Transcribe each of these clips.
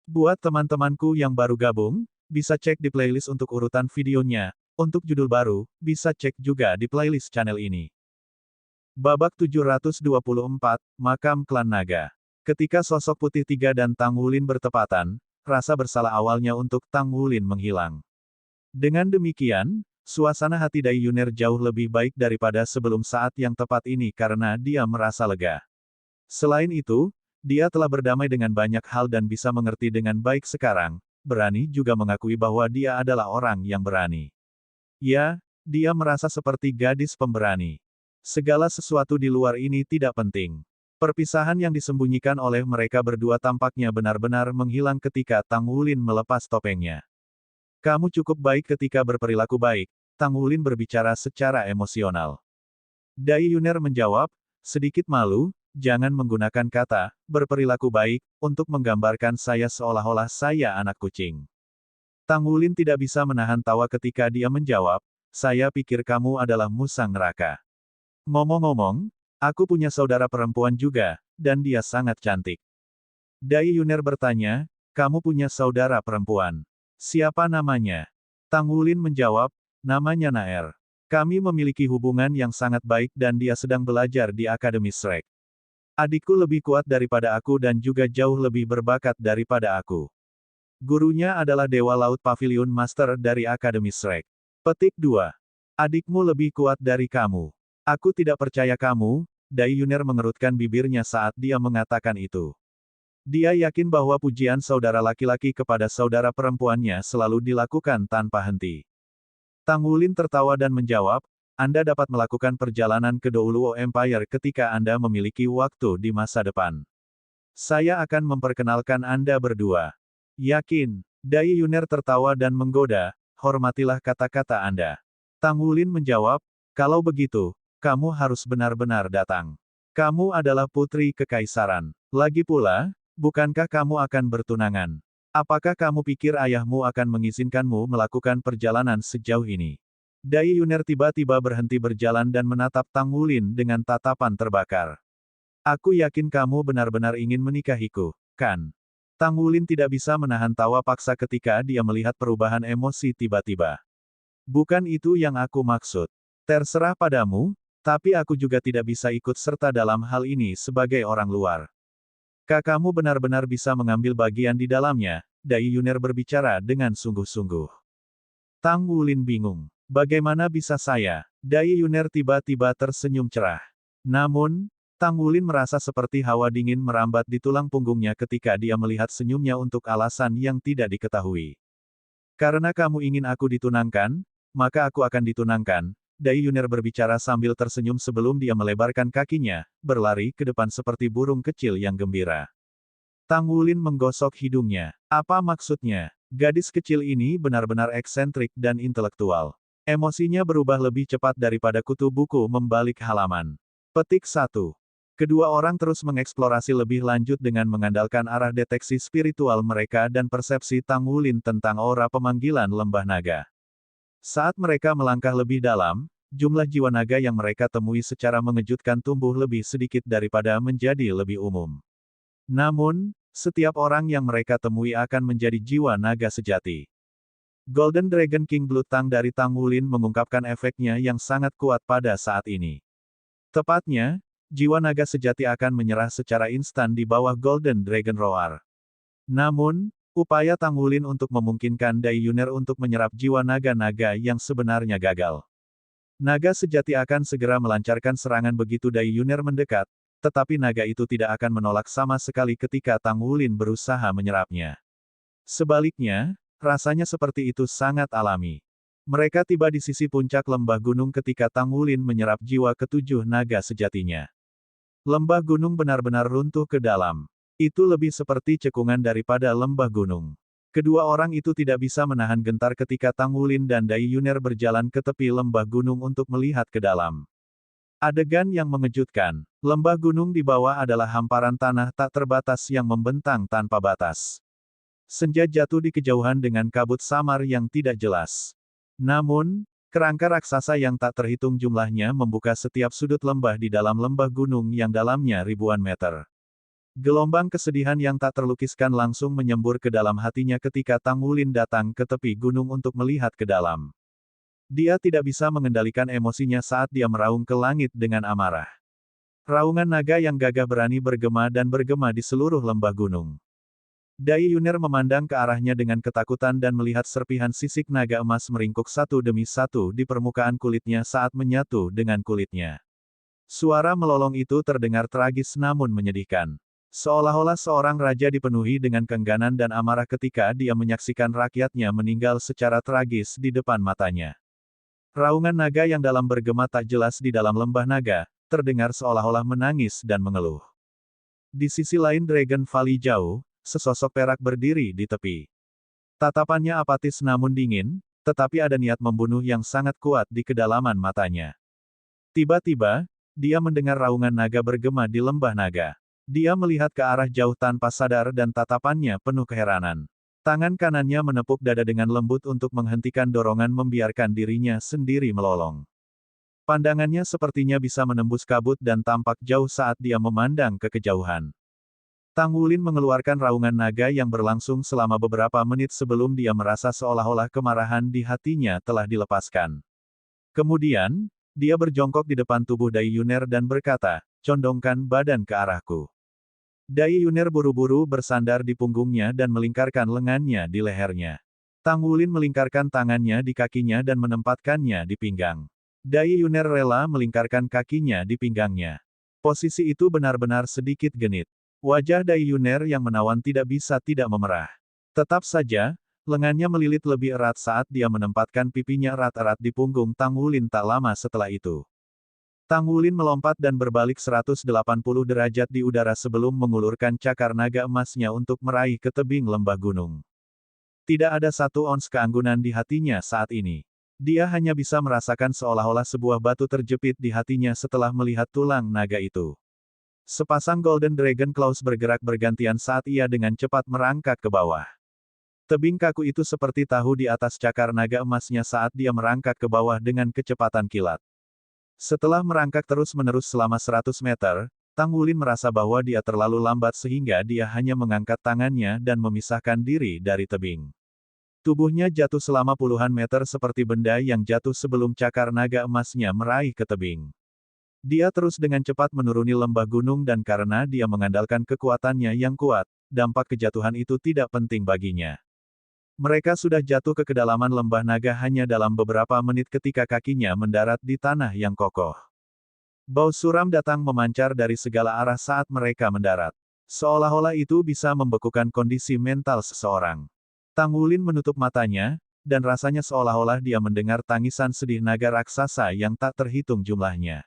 Buat teman-temanku yang baru gabung, bisa cek di playlist untuk urutan videonya. Untuk judul baru, bisa cek juga di playlist channel ini. Babak 724, Makam Klan Naga. Ketika sosok Putih Tiga dan Tang Wulin bertepatan, rasa bersalah awalnya untuk Tang Wulin menghilang. Dengan demikian, suasana hati Dai Yuner jauh lebih baik daripada sebelum saat yang tepat ini karena dia merasa lega. Selain itu, dia telah berdamai dengan banyak hal dan bisa mengerti dengan baik sekarang, berani juga mengakui bahwa dia adalah orang yang berani. Ya, dia merasa seperti gadis pemberani. Segala sesuatu di luar ini tidak penting. Perpisahan yang disembunyikan oleh mereka berdua tampaknya benar-benar menghilang ketika Tang Wulin melepas topengnya. Kamu cukup baik ketika berperilaku baik, Tang Wulin berbicara secara emosional. Dai Yuner menjawab, sedikit malu, jangan menggunakan kata, berperilaku baik, untuk menggambarkan saya seolah-olah saya anak kucing. Tang Wulin tidak bisa menahan tawa ketika dia menjawab, saya pikir kamu adalah musang neraka. Ngomong-ngomong, aku punya saudara perempuan juga, dan dia sangat cantik. Dai Yuner bertanya, kamu punya saudara perempuan. Siapa namanya? Tang Wulin menjawab, namanya Naer. Kami memiliki hubungan yang sangat baik dan dia sedang belajar di Akademi Shrek. Adikku lebih kuat daripada aku dan juga jauh lebih berbakat daripada aku. Gurunya adalah Dewa Laut Pavilion Master dari Akademi Shrek. Petik 2. Adikmu lebih kuat dari kamu. Aku tidak percaya kamu, Dai Yuner mengerutkan bibirnya saat dia mengatakan itu. Dia yakin bahwa pujian saudara laki-laki kepada saudara perempuannya selalu dilakukan tanpa henti. Tang Wulin tertawa dan menjawab, Anda dapat melakukan perjalanan ke Douluo Empire ketika Anda memiliki waktu di masa depan. Saya akan memperkenalkan Anda berdua. Yakin, Dai Yuner tertawa dan menggoda, hormatilah kata-kata Anda. Tang Wulin menjawab, kalau begitu, kamu harus benar-benar datang. Kamu adalah putri kekaisaran. Lagi pula, bukankah kamu akan bertunangan? Apakah kamu pikir ayahmu akan mengizinkanmu melakukan perjalanan sejauh ini? Dai Yuner tiba-tiba berhenti berjalan dan menatap Tang Wulin dengan tatapan terbakar. Aku yakin kamu benar-benar ingin menikahiku, kan? Tang Wulin tidak bisa menahan tawa paksa ketika dia melihat perubahan emosi tiba-tiba. Bukan itu yang aku maksud. Terserah padamu, tapi aku juga tidak bisa ikut serta dalam hal ini sebagai orang luar. Kamu benar-benar bisa mengambil bagian di dalamnya, Dai Yuner berbicara dengan sungguh-sungguh. Tang Wulin bingung. Bagaimana bisa saya? Dai Yuner tiba-tiba tersenyum cerah. Namun, Tang Wulin merasa seperti hawa dingin merambat di tulang punggungnya ketika dia melihat senyumnya untuk alasan yang tidak diketahui. Karena kamu ingin aku ditunangkan, maka aku akan ditunangkan, Dai Yuner berbicara sambil tersenyum sebelum dia melebarkan kakinya, berlari ke depan seperti burung kecil yang gembira. Tang Wulin menggosok hidungnya. Apa maksudnya? Gadis kecil ini benar-benar eksentrik dan intelektual. Emosinya berubah lebih cepat daripada kutu buku membalik halaman. Petik 1. Kedua orang terus mengeksplorasi lebih lanjut dengan mengandalkan arah deteksi spiritual mereka dan persepsi Tang Wulin tentang aura pemanggilan lembah naga. Saat mereka melangkah lebih dalam, jumlah jiwa naga yang mereka temui secara mengejutkan tumbuh lebih sedikit daripada menjadi lebih umum. Namun, setiap orang yang mereka temui akan menjadi jiwa naga sejati. Golden Dragon King Blood Tang dari Tang Wulin mengungkapkan efeknya yang sangat kuat pada saat ini. Tepatnya, jiwa naga sejati akan menyerah secara instan di bawah Golden Dragon Roar. Namun, upaya Tang Wulin untuk memungkinkan Dai Yuner untuk menyerap jiwa naga-naga yang sebenarnya gagal. Naga sejati akan segera melancarkan serangan begitu Dai Yuner mendekat, tetapi naga itu tidak akan menolak sama sekali ketika Tang Wulin berusaha menyerapnya. Sebaliknya, rasanya seperti itu sangat alami. Mereka tiba di sisi puncak lembah gunung ketika Tang Wulin menyerap jiwa ketujuh naga sejatinya. Lembah gunung benar-benar runtuh ke dalam. Itu lebih seperti cekungan daripada lembah gunung. Kedua orang itu tidak bisa menahan gentar ketika Tang Wulin dan Dai Yuner berjalan ke tepi lembah gunung untuk melihat ke dalam. Adegan yang mengejutkan. Lembah gunung di bawah adalah hamparan tanah tak terbatas yang membentang tanpa batas. Senja jatuh di kejauhan dengan kabut samar yang tidak jelas. Namun, kerangka raksasa yang tak terhitung jumlahnya membuka setiap sudut lembah di dalam lembah gunung yang dalamnya ribuan meter. Gelombang kesedihan yang tak terlukiskan langsung menyembur ke dalam hatinya ketika Tang Wulin datang ke tepi gunung untuk melihat ke dalam. Dia tidak bisa mengendalikan emosinya saat dia meraung ke langit dengan amarah. Raungan naga yang gagah berani bergema dan bergema di seluruh lembah gunung. Dai Yuner memandang ke arahnya dengan ketakutan dan melihat serpihan sisik naga emas meringkuk satu demi satu di permukaan kulitnya saat menyatu dengan kulitnya. Suara melolong itu terdengar tragis namun menyedihkan. Seolah-olah seorang raja dipenuhi dengan keengganan dan amarah ketika dia menyaksikan rakyatnya meninggal secara tragis di depan matanya. Raungan naga yang dalam bergema tak jelas di dalam lembah naga, terdengar seolah-olah menangis dan mengeluh. Di sisi lain Dragon Valley jauh, sesosok perak berdiri di tepi. Tatapannya apatis namun dingin, tetapi ada niat membunuh yang sangat kuat di kedalaman matanya. Tiba-tiba, dia mendengar raungan naga bergema di lembah naga. Dia melihat ke arah jauh tanpa sadar dan tatapannya penuh keheranan. Tangan kanannya menepuk dada dengan lembut untuk menghentikan dorongan membiarkan dirinya sendiri melolong. Pandangannya sepertinya bisa menembus kabut dan tampak jauh saat dia memandang ke kejauhan. Tang Wulin mengeluarkan raungan naga yang berlangsung selama beberapa menit sebelum dia merasa seolah-olah kemarahan di hatinya telah dilepaskan. Kemudian, dia berjongkok di depan tubuh Dai Yuner dan berkata, "Condongkan badan ke arahku." Dai Yuner buru-buru bersandar di punggungnya dan melingkarkan lengannya di lehernya. Tang Wulin melingkarkan tangannya di kakinya dan menempatkannya di pinggang. Dai Yuner rela melingkarkan kakinya di pinggangnya. Posisi itu benar-benar sedikit genit. Wajah Dai Yuner yang menawan tidak bisa tidak memerah. Tetap saja, lengannya melilit lebih erat saat dia menempatkan pipinya erat-erat di punggung Tang Wulin tak lama setelah itu. Tang Wulin melompat dan berbalik 180 derajat di udara sebelum mengulurkan cakar naga emasnya untuk meraih ke tebing lembah gunung. Tidak ada satu ons keanggunan di hatinya saat ini. Dia hanya bisa merasakan seolah-olah sebuah batu terjepit di hatinya setelah melihat tulang naga itu. Sepasang Golden Dragon Claws bergerak bergantian saat ia dengan cepat merangkak ke bawah. Tebing kaku itu seperti tahu di atas cakar naga emasnya saat dia merangkak ke bawah dengan kecepatan kilat. Setelah merangkak terus-menerus selama 100 meter, Tang Wulin merasa bahwa dia terlalu lambat sehingga dia hanya mengangkat tangannya dan memisahkan diri dari tebing. Tubuhnya jatuh selama puluhan meter seperti benda yang jatuh sebelum cakar naga emasnya meraih ke tebing. Dia terus dengan cepat menuruni lembah gunung dan karena dia mengandalkan kekuatannya yang kuat, dampak kejatuhan itu tidak penting baginya. Mereka sudah jatuh ke kedalaman lembah naga hanya dalam beberapa menit ketika kakinya mendarat di tanah yang kokoh. Bau suram datang memancar dari segala arah saat mereka mendarat. Seolah-olah itu bisa membekukan kondisi mental seseorang. Tang Wulin menutup matanya, dan rasanya seolah-olah dia mendengar tangisan sedih naga raksasa yang tak terhitung jumlahnya.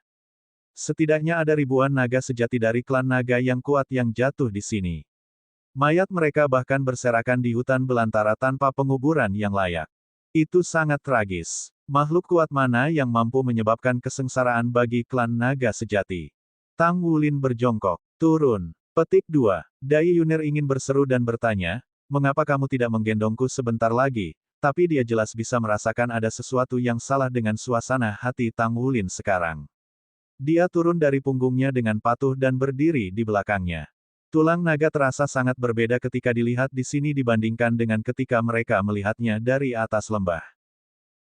Setidaknya ada ribuan naga sejati dari klan naga yang kuat yang jatuh di sini. Mayat mereka bahkan berserakan di hutan belantara tanpa penguburan yang layak. Itu sangat tragis. Makhluk kuat mana yang mampu menyebabkan kesengsaraan bagi klan naga sejati? Tang Wulin berjongkok. Turun. Petik 2. Dai Yuner ingin berseru dan bertanya, "Mengapa kamu tidak menggendongku sebentar lagi?" Tapi dia jelas bisa merasakan ada sesuatu yang salah dengan suasana hati Tang Wulin sekarang. Dia turun dari punggungnya dengan patuh dan berdiri di belakangnya. Tulang naga terasa sangat berbeda ketika dilihat di sini dibandingkan dengan ketika mereka melihatnya dari atas lembah.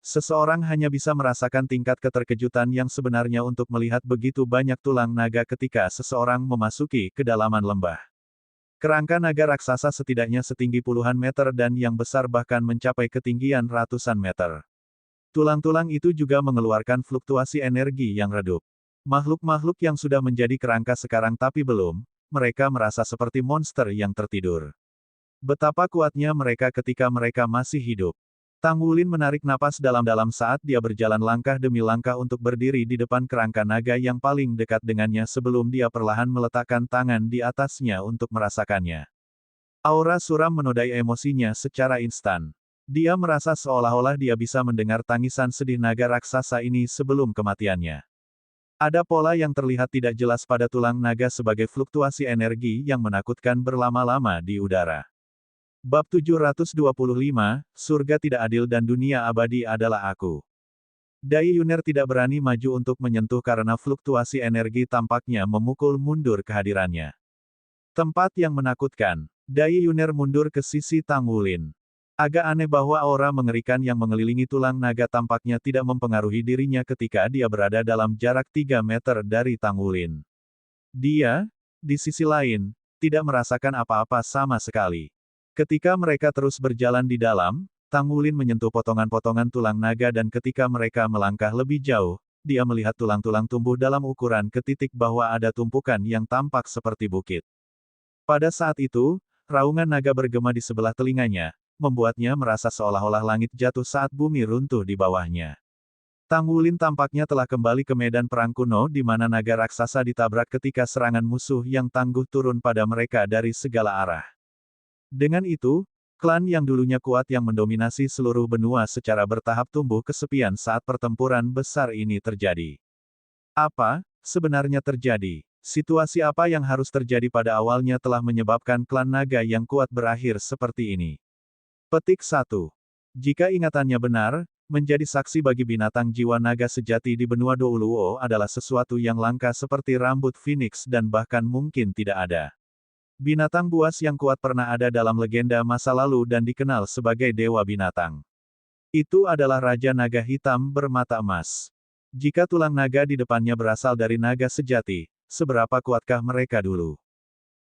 Seseorang hanya bisa merasakan tingkat keterkejutan yang sebenarnya untuk melihat begitu banyak tulang naga ketika seseorang memasuki kedalaman lembah. Kerangka naga raksasa setidaknya setinggi puluhan meter dan yang besar bahkan mencapai ketinggian ratusan meter. Tulang-tulang itu juga mengeluarkan fluktuasi energi yang redup. Makhluk-makhluk yang sudah menjadi kerangka sekarang tapi belum, mereka merasa seperti monster yang tertidur. Betapa kuatnya mereka ketika mereka masih hidup. Tang Wulin menarik napas dalam-dalam saat dia berjalan langkah demi langkah untuk berdiri di depan kerangka naga yang paling dekat dengannya sebelum dia perlahan meletakkan tangan di atasnya untuk merasakannya. Aura suram menodai emosinya secara instan. Dia merasa seolah-olah dia bisa mendengar tangisan sedih naga raksasa ini sebelum kematiannya. Ada pola yang terlihat tidak jelas pada tulang naga sebagai fluktuasi energi yang menakutkan berlama-lama di udara. Bab 725, Surga Tidak Adil dan Dunia Abadi Adalah Aku. Dai Yuner tidak berani maju untuk menyentuh karena fluktuasi energi tampaknya memukul mundur kehadirannya. Tempat yang menakutkan. Dai Yuner mundur ke sisi Tang Wulin. Agak aneh bahwa aura mengerikan yang mengelilingi tulang naga tampaknya tidak mempengaruhi dirinya ketika dia berada dalam jarak 3 meter dari Tang Wulin. Dia, di sisi lain, tidak merasakan apa-apa sama sekali. Ketika mereka terus berjalan di dalam, Tang Wulin menyentuh potongan-potongan tulang naga dan ketika mereka melangkah lebih jauh, dia melihat tulang-tulang tumbuh dalam ukuran ke titik bahwa ada tumpukan yang tampak seperti bukit. Pada saat itu, raungan naga bergema di sebelah telinganya, membuatnya merasa seolah-olah langit jatuh saat bumi runtuh di bawahnya. Tang Wulin tampaknya telah kembali ke medan perang kuno di mana naga raksasa ditabrak ketika serangan musuh yang tangguh turun pada mereka dari segala arah. Dengan itu, klan yang dulunya kuat yang mendominasi seluruh benua secara bertahap tumbuh kesepian saat pertempuran besar ini terjadi. Apa sebenarnya terjadi? Situasi apa yang harus terjadi pada awalnya telah menyebabkan klan naga yang kuat berakhir seperti ini? Petik 1. Jika ingatannya benar, menjadi saksi bagi binatang jiwa naga sejati di benua Douluo adalah sesuatu yang langka seperti rambut phoenix dan bahkan mungkin tidak ada. Binatang buas yang kuat pernah ada dalam legenda masa lalu dan dikenal sebagai dewa binatang. Itu adalah Raja Naga Hitam bermata emas. Jika tulang naga di depannya berasal dari naga sejati, seberapa kuatkah mereka dulu?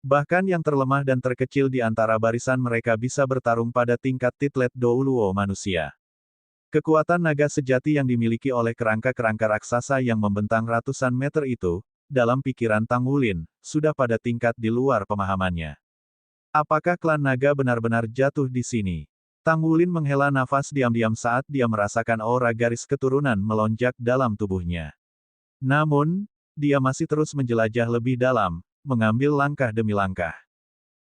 Bahkan yang terlemah dan terkecil di antara barisan mereka bisa bertarung pada tingkat titlet Douluo manusia. Kekuatan naga sejati yang dimiliki oleh kerangka-kerangka raksasa yang membentang ratusan meter itu, dalam pikiran Tang Wulin, sudah pada tingkat di luar pemahamannya. Apakah klan naga benar-benar jatuh di sini? Tang Wulin menghela nafas diam-diam saat dia merasakan aura garis keturunan melonjak dalam tubuhnya. Namun, dia masih terus menjelajah lebih dalam, mengambil langkah demi langkah.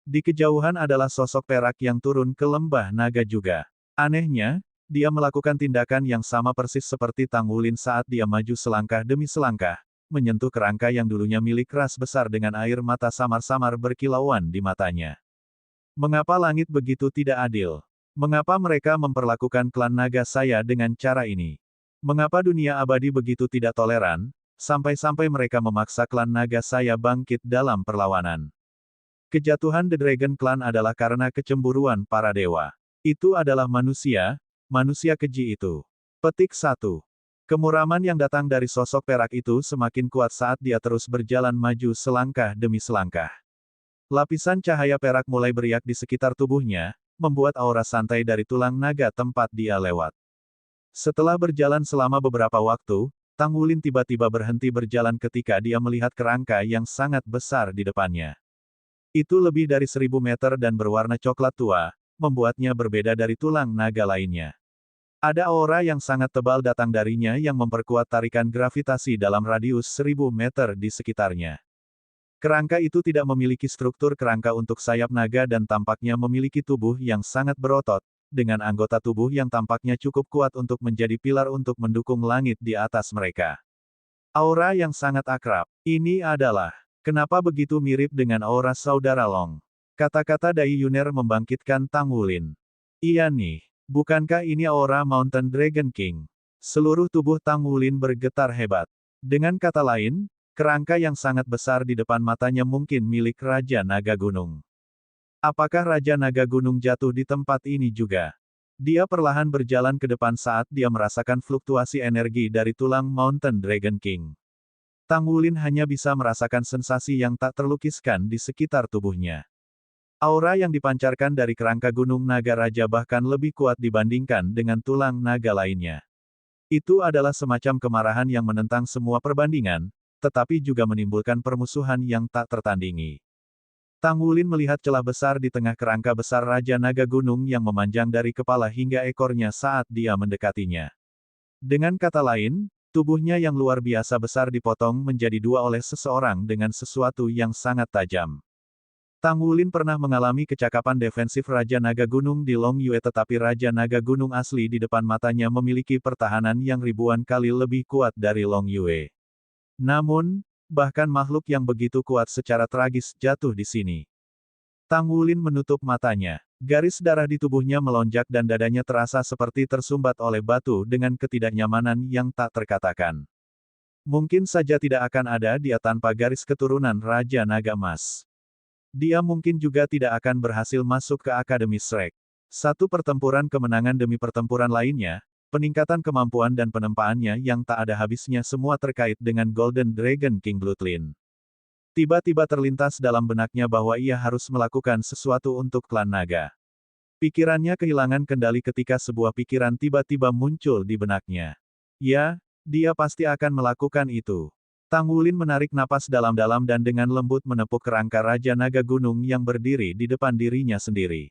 Di kejauhan adalah sosok perak yang turun ke lembah naga juga. Anehnya, dia melakukan tindakan yang sama persis seperti Tang Wulin saat dia maju selangkah demi selangkah, menyentuh kerangka yang dulunya milik ras besar dengan air mata samar-samar berkilauan di matanya. Mengapa langit begitu tidak adil? Mengapa mereka memperlakukan klan naga saya dengan cara ini? Mengapa dunia abadi begitu tidak toleran, sampai-sampai mereka memaksa klan naga saya bangkit dalam perlawanan? Kejatuhan The Dragon Clan adalah karena kecemburuan para dewa. Itu adalah manusia, manusia keji itu. Petik 1. Kemuraman yang datang dari sosok perak itu semakin kuat saat dia terus berjalan maju selangkah demi selangkah. Lapisan cahaya perak mulai beriak di sekitar tubuhnya, membuat aura santai dari tulang naga tempat dia lewat. Setelah berjalan selama beberapa waktu, Tang Wulin tiba-tiba berhenti berjalan ketika dia melihat kerangka yang sangat besar di depannya. Itu lebih dari 1000 meter dan berwarna coklat tua, membuatnya berbeda dari tulang naga lainnya. Ada aura yang sangat tebal datang darinya yang memperkuat tarikan gravitasi dalam radius 1000 meter di sekitarnya. Kerangka itu tidak memiliki struktur kerangka untuk sayap naga dan tampaknya memiliki tubuh yang sangat berotot, dengan anggota tubuh yang tampaknya cukup kuat untuk menjadi pilar untuk mendukung langit di atas mereka. Aura yang sangat akrab. Ini adalah, kenapa begitu mirip dengan aura saudara Long? Kata-kata Dai Yuner membangkitkan Tang Wulin. Iya nih, bukankah ini aura Mountain Dragon King? Seluruh tubuh Tang Wulin bergetar hebat. Dengan kata lain, kerangka yang sangat besar di depan matanya mungkin milik Raja Naga Gunung. Apakah Raja Naga Gunung jatuh di tempat ini juga? Dia perlahan berjalan ke depan saat dia merasakan fluktuasi energi dari tulang Mountain Dragon King. Tang Wulin hanya bisa merasakan sensasi yang tak terlukiskan di sekitar tubuhnya. Aura yang dipancarkan dari kerangka Gunung Naga Raja bahkan lebih kuat dibandingkan dengan tulang naga lainnya. Itu adalah semacam kemarahan yang menentang semua perbandingan, tetapi juga menimbulkan permusuhan yang tak tertandingi. Tang Wulin melihat celah besar di tengah kerangka besar Raja Naga Gunung yang memanjang dari kepala hingga ekornya saat dia mendekatinya. Dengan kata lain, tubuhnya yang luar biasa besar dipotong menjadi dua oleh seseorang dengan sesuatu yang sangat tajam. Tang Wulin pernah mengalami kecakapan defensif Raja Naga Gunung di Long Yue tetapi Raja Naga Gunung asli di depan matanya memiliki pertahanan yang ribuan kali lebih kuat dari Long Yue. Namun, bahkan makhluk yang begitu kuat secara tragis jatuh di sini. Tang Wulin menutup matanya. Garis darah di tubuhnya melonjak dan dadanya terasa seperti tersumbat oleh batu dengan ketidaknyamanan yang tak terkatakan. Mungkin saja tidak akan ada dia tanpa garis keturunan Raja Naga Emas. Dia mungkin juga tidak akan berhasil masuk ke Akademi Shrek. Satu pertempuran kemenangan demi pertempuran lainnya, peningkatan kemampuan dan penempaannya yang tak ada habisnya semua terkait dengan Golden Dragon King Bloodline. Tiba-tiba terlintas dalam benaknya bahwa ia harus melakukan sesuatu untuk klan naga. Pikirannya kehilangan kendali ketika sebuah pikiran tiba-tiba muncul di benaknya. Ya, dia pasti akan melakukan itu. Tang Wulin menarik napas dalam-dalam dan dengan lembut menepuk kerangka Raja Naga Gunung yang berdiri di depan dirinya sendiri.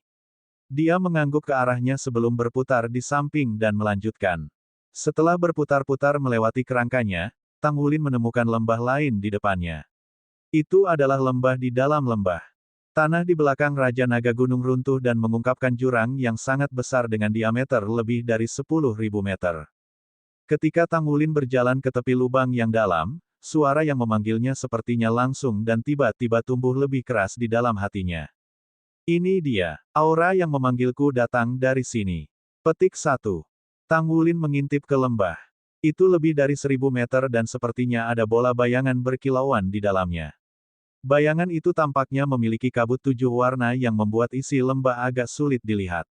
Dia mengangguk ke arahnya sebelum berputar di samping dan melanjutkan. Setelah berputar-putar melewati kerangkanya, Tang Wulin menemukan lembah lain di depannya. Itu adalah lembah di dalam lembah. Tanah di belakang Raja Naga Gunung runtuh dan mengungkapkan jurang yang sangat besar dengan diameter lebih dari 10.000 meter. Ketika Tang Wulin berjalan ke tepi lubang yang dalam, suara yang memanggilnya sepertinya langsung dan tiba-tiba tumbuh lebih keras di dalam hatinya. Ini dia, aura yang memanggilku datang dari sini. Petik 1. Tang Wulin mengintip ke lembah. Itu lebih dari 1.000 meter dan sepertinya ada bola bayangan berkilauan di dalamnya. Bayangan itu tampaknya memiliki kabut 7 warna yang membuat isi lembah agak sulit dilihat.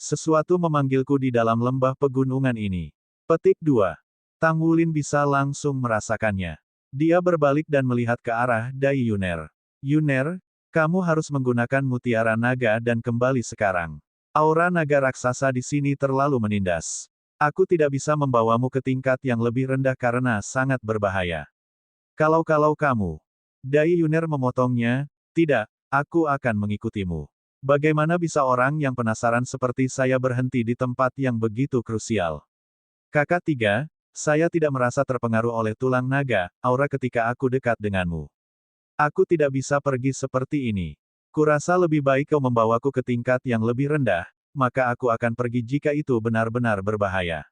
Sesuatu memanggilku di dalam lembah pegunungan ini. Petik 2. Tang Wulin bisa langsung merasakannya. Dia berbalik dan melihat ke arah Dai Yuner. Yuner, kamu harus menggunakan mutiara naga dan kembali sekarang. Aura naga raksasa di sini terlalu menindas. Aku tidak bisa membawamu ke tingkat yang lebih rendah karena sangat berbahaya. Kalau kamu. Dai Yuner memotongnya, tidak, aku akan mengikutimu. Bagaimana bisa orang yang penasaran seperti saya berhenti di tempat yang begitu krusial? Kakak 3, saya tidak merasa terpengaruh oleh tulang naga, aura ketika aku dekat denganmu. Aku tidak bisa pergi seperti ini. Kurasa lebih baik kau membawaku ke tingkat yang lebih rendah, maka aku akan pergi jika itu benar-benar berbahaya.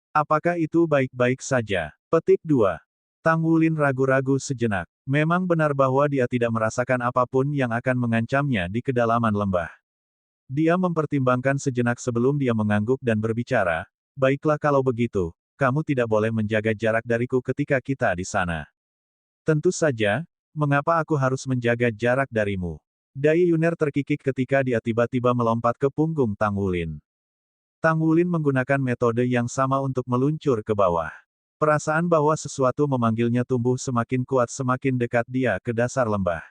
Apakah itu baik-baik saja? Petik 2. Tang Wulin ragu-ragu sejenak. Memang benar bahwa dia tidak merasakan apapun yang akan mengancamnya di kedalaman lembah. Dia mempertimbangkan sejenak sebelum dia mengangguk dan berbicara, baiklah kalau begitu, kamu tidak boleh menjaga jarak dariku ketika kita di sana. Tentu saja, mengapa aku harus menjaga jarak darimu? Dai Yuner terkikik ketika dia tiba-tiba melompat ke punggung Tang Wulin. Tang Wulin menggunakan metode yang sama untuk meluncur ke bawah. Perasaan bahwa sesuatu memanggilnya tumbuh semakin kuat semakin dekat dia ke dasar lembah.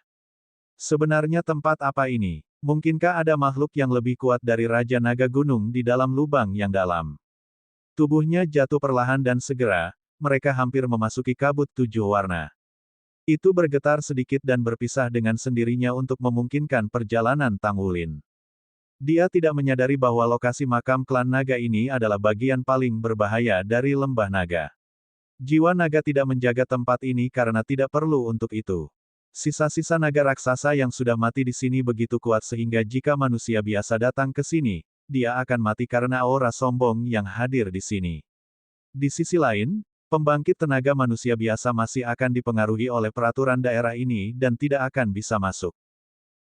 Sebenarnya tempat apa ini? Mungkinkah ada makhluk yang lebih kuat dari Raja Naga Gunung di dalam lubang yang dalam? Tubuhnya jatuh perlahan dan segera, mereka hampir memasuki kabut 7 warna. Itu bergetar sedikit dan berpisah dengan sendirinya untuk memungkinkan perjalanan Tang Wulin. Dia tidak menyadari bahwa lokasi makam klan naga ini adalah bagian paling berbahaya dari lembah naga. Jiwa naga tidak menjaga tempat ini karena tidak perlu untuk itu. Sisa-sisa naga raksasa yang sudah mati di sini begitu kuat sehingga jika manusia biasa datang ke sini, dia akan mati karena aura sombong yang hadir di sini. Di sisi lain, pembangkit tenaga manusia biasa masih akan dipengaruhi oleh peraturan daerah ini dan tidak akan bisa masuk.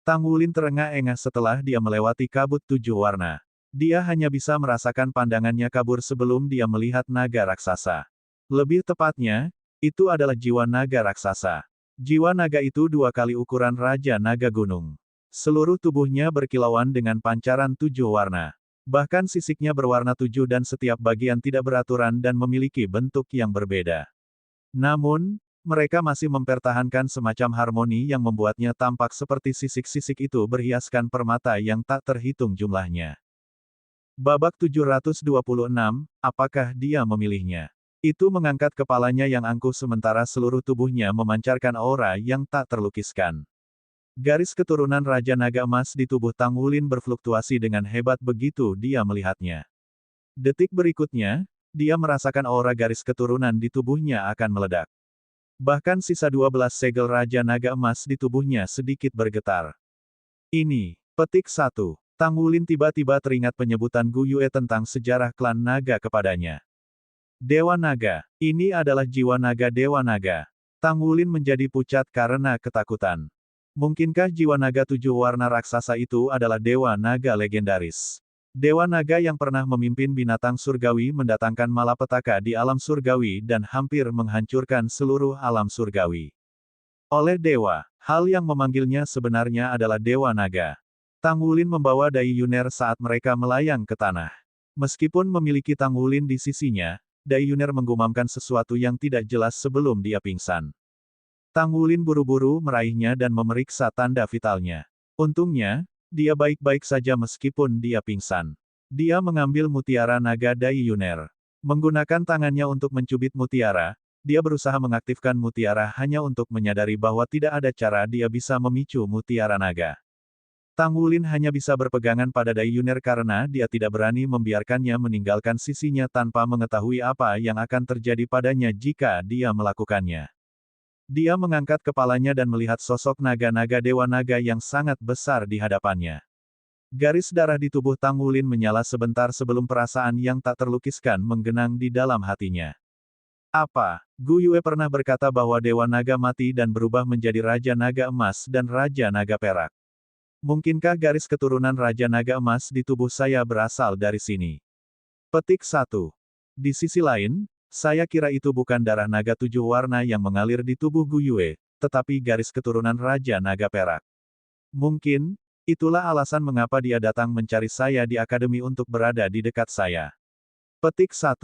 Tang Wulin terengah-engah setelah dia melewati kabut 7 warna. Dia hanya bisa merasakan pandangannya kabur sebelum dia melihat naga raksasa. Lebih tepatnya, itu adalah jiwa naga raksasa. Jiwa naga itu 2 kali ukuran Raja Naga Gunung. Seluruh tubuhnya berkilauan dengan pancaran 7 warna. Bahkan sisiknya berwarna 7 dan setiap bagian tidak beraturan dan memiliki bentuk yang berbeda. Namun, mereka masih mempertahankan semacam harmoni yang membuatnya tampak seperti sisik-sisik itu berhiaskan permata yang tak terhitung jumlahnya. Babak 726, apakah dia memilihnya? Itu mengangkat kepalanya yang angkuh sementara seluruh tubuhnya memancarkan aura yang tak terlukiskan. Garis keturunan Raja Naga Emas di tubuh Tang Wulin berfluktuasi dengan hebat begitu dia melihatnya. Detik berikutnya, dia merasakan aura garis keturunan di tubuhnya akan meledak. Bahkan sisa 12 segel Raja Naga Emas di tubuhnya sedikit bergetar. Ini, petik 1. Tang Wulin tiba-tiba teringat penyebutan Gu Yue tentang sejarah klan naga kepadanya. Dewa Naga, ini adalah jiwa naga Dewa Naga. Tang Wulin menjadi pucat karena ketakutan. Mungkinkah jiwa naga 7 warna raksasa itu adalah Dewa Naga legendaris? Dewa Naga yang pernah memimpin binatang surgawi mendatangkan malapetaka di alam surgawi dan hampir menghancurkan seluruh alam surgawi. Oleh dewa, hal yang memanggilnya sebenarnya adalah Dewa Naga. Tang Wulin membawa Dai Yuner saat mereka melayang ke tanah. Meskipun memiliki Tang Wulin di sisinya, Dai Yuner menggumamkan sesuatu yang tidak jelas sebelum dia pingsan. Tang Wulin buru-buru meraihnya dan memeriksa tanda vitalnya. Untungnya, dia baik-baik saja meskipun dia pingsan. Dia mengambil mutiara naga Dai Yuner. Menggunakan tangannya untuk mencubit mutiara, dia berusaha mengaktifkan mutiara hanya untuk menyadari bahwa tidak ada cara dia bisa memicu mutiara naga. Tang Wulin hanya bisa berpegangan pada Dai Yuner karena dia tidak berani membiarkannya meninggalkan sisinya tanpa mengetahui apa yang akan terjadi padanya jika dia melakukannya. Dia mengangkat kepalanya dan melihat sosok naga-naga dewa naga yang sangat besar di hadapannya. Garis darah di tubuh Tang Wulin menyala sebentar sebelum perasaan yang tak terlukiskan menggenang di dalam hatinya. Apa? Gu Yue pernah berkata bahwa Dewa Naga mati dan berubah menjadi Raja Naga Emas dan Raja Naga Perak. Mungkinkah garis keturunan Raja Naga Emas di tubuh saya berasal dari sini? Petik 1. Di sisi lain, saya kira itu bukan darah naga 7 warna yang mengalir di tubuh Gu Yue, tetapi garis keturunan Raja Naga Perak. Mungkin, itulah alasan mengapa dia datang mencari saya di akademi untuk berada di dekat saya. Petik 1.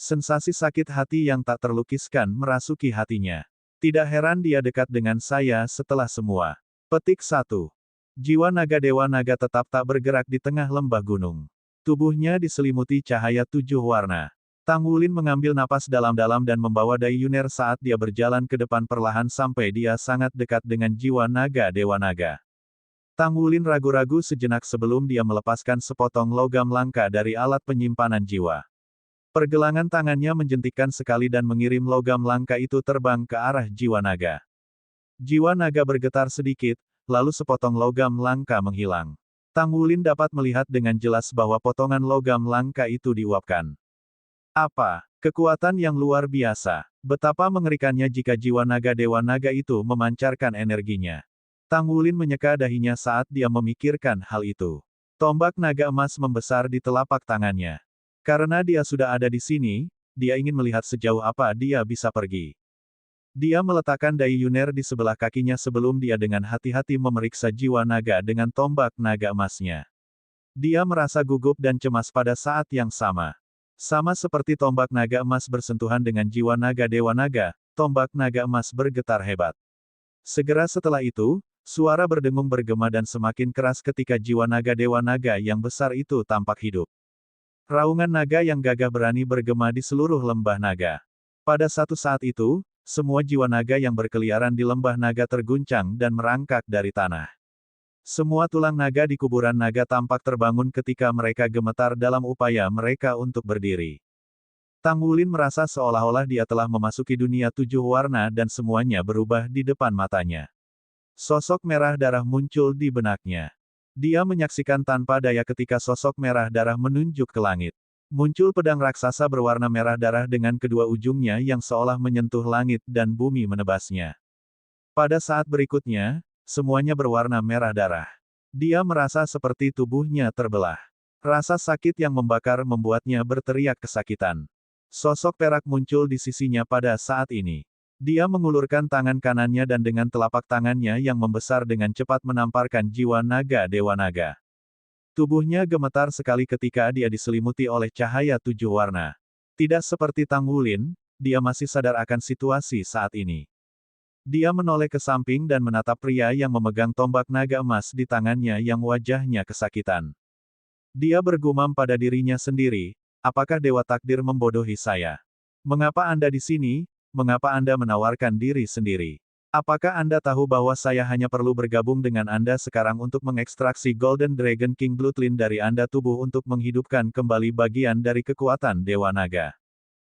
Sensasi sakit hati yang tak terlukiskan merasuki hatinya. Tidak heran dia dekat dengan saya setelah semua. Petik 1. Jiwa naga dewa naga tetap tak bergerak di tengah lembah gunung. Tubuhnya diselimuti cahaya 7 warna. Tang Wulin mengambil napas dalam-dalam dan membawa Dai Yuner saat dia berjalan ke depan perlahan sampai dia sangat dekat dengan jiwa naga dewa naga. Tang Wulin ragu-ragu sejenak sebelum dia melepaskan sepotong logam langka dari alat penyimpanan jiwa. Pergelangan tangannya menjentikkan sekali dan mengirim logam langka itu terbang ke arah jiwa naga. Jiwa naga bergetar sedikit, lalu sepotong logam langka menghilang. Tang Wulin dapat melihat dengan jelas bahwa potongan logam langka itu diuapkan. Apa? Kekuatan yang luar biasa. Betapa mengerikannya jika jiwa naga dewa naga itu memancarkan energinya. Tang Wulin menyeka dahinya saat dia memikirkan hal itu. Tombak naga emas membesar di telapak tangannya. Karena dia sudah ada di sini, dia ingin melihat sejauh apa dia bisa pergi. Dia meletakkan Dai Yuner di sebelah kakinya sebelum dia dengan hati-hati memeriksa jiwa naga dengan tombak naga emasnya. Dia merasa gugup dan cemas pada saat yang sama. Sama seperti tombak naga emas bersentuhan dengan jiwa naga dewa naga, tombak naga emas bergetar hebat. Segera setelah itu, suara berdengung bergema dan semakin keras ketika jiwa naga dewa naga yang besar itu tampak hidup. Raungan naga yang gagah berani bergema di seluruh lembah naga. Pada satu saat itu, semua jiwa naga yang berkeliaran di lembah naga terguncang dan merangkak dari tanah. Semua tulang naga di kuburan naga tampak terbangun ketika mereka gemetar dalam upaya mereka untuk berdiri. Tang Wulin merasa seolah-olah dia telah memasuki dunia 7 warna dan semuanya berubah di depan matanya. Sosok merah darah muncul di benaknya. Dia menyaksikan tanpa daya ketika sosok merah darah menunjuk ke langit. Muncul pedang raksasa berwarna merah darah dengan kedua ujungnya yang seolah menyentuh langit dan bumi menebasnya. Pada saat berikutnya, semuanya berwarna merah darah. Dia merasa seperti tubuhnya terbelah. Rasa sakit yang membakar membuatnya berteriak kesakitan. Sosok perak muncul di sisinya pada saat ini. Dia mengulurkan tangan kanannya dan dengan telapak tangannya yang membesar dengan cepat menamparkan jiwa naga dewa naga. Tubuhnya gemetar sekali ketika dia diselimuti oleh cahaya 7 warna. Tidak seperti Tang Wulin, dia masih sadar akan situasi saat ini. Dia menoleh ke samping dan menatap pria yang memegang tombak naga emas di tangannya yang wajahnya kesakitan. Dia bergumam pada dirinya sendiri, apakah Dewa Takdir membodohi saya? Mengapa Anda di sini? Mengapa Anda menawarkan diri sendiri? Apakah Anda tahu bahwa saya hanya perlu bergabung dengan Anda sekarang untuk mengekstraksi Golden Dragon King Bloodline dari Anda tubuh untuk menghidupkan kembali bagian dari kekuatan Dewa Naga?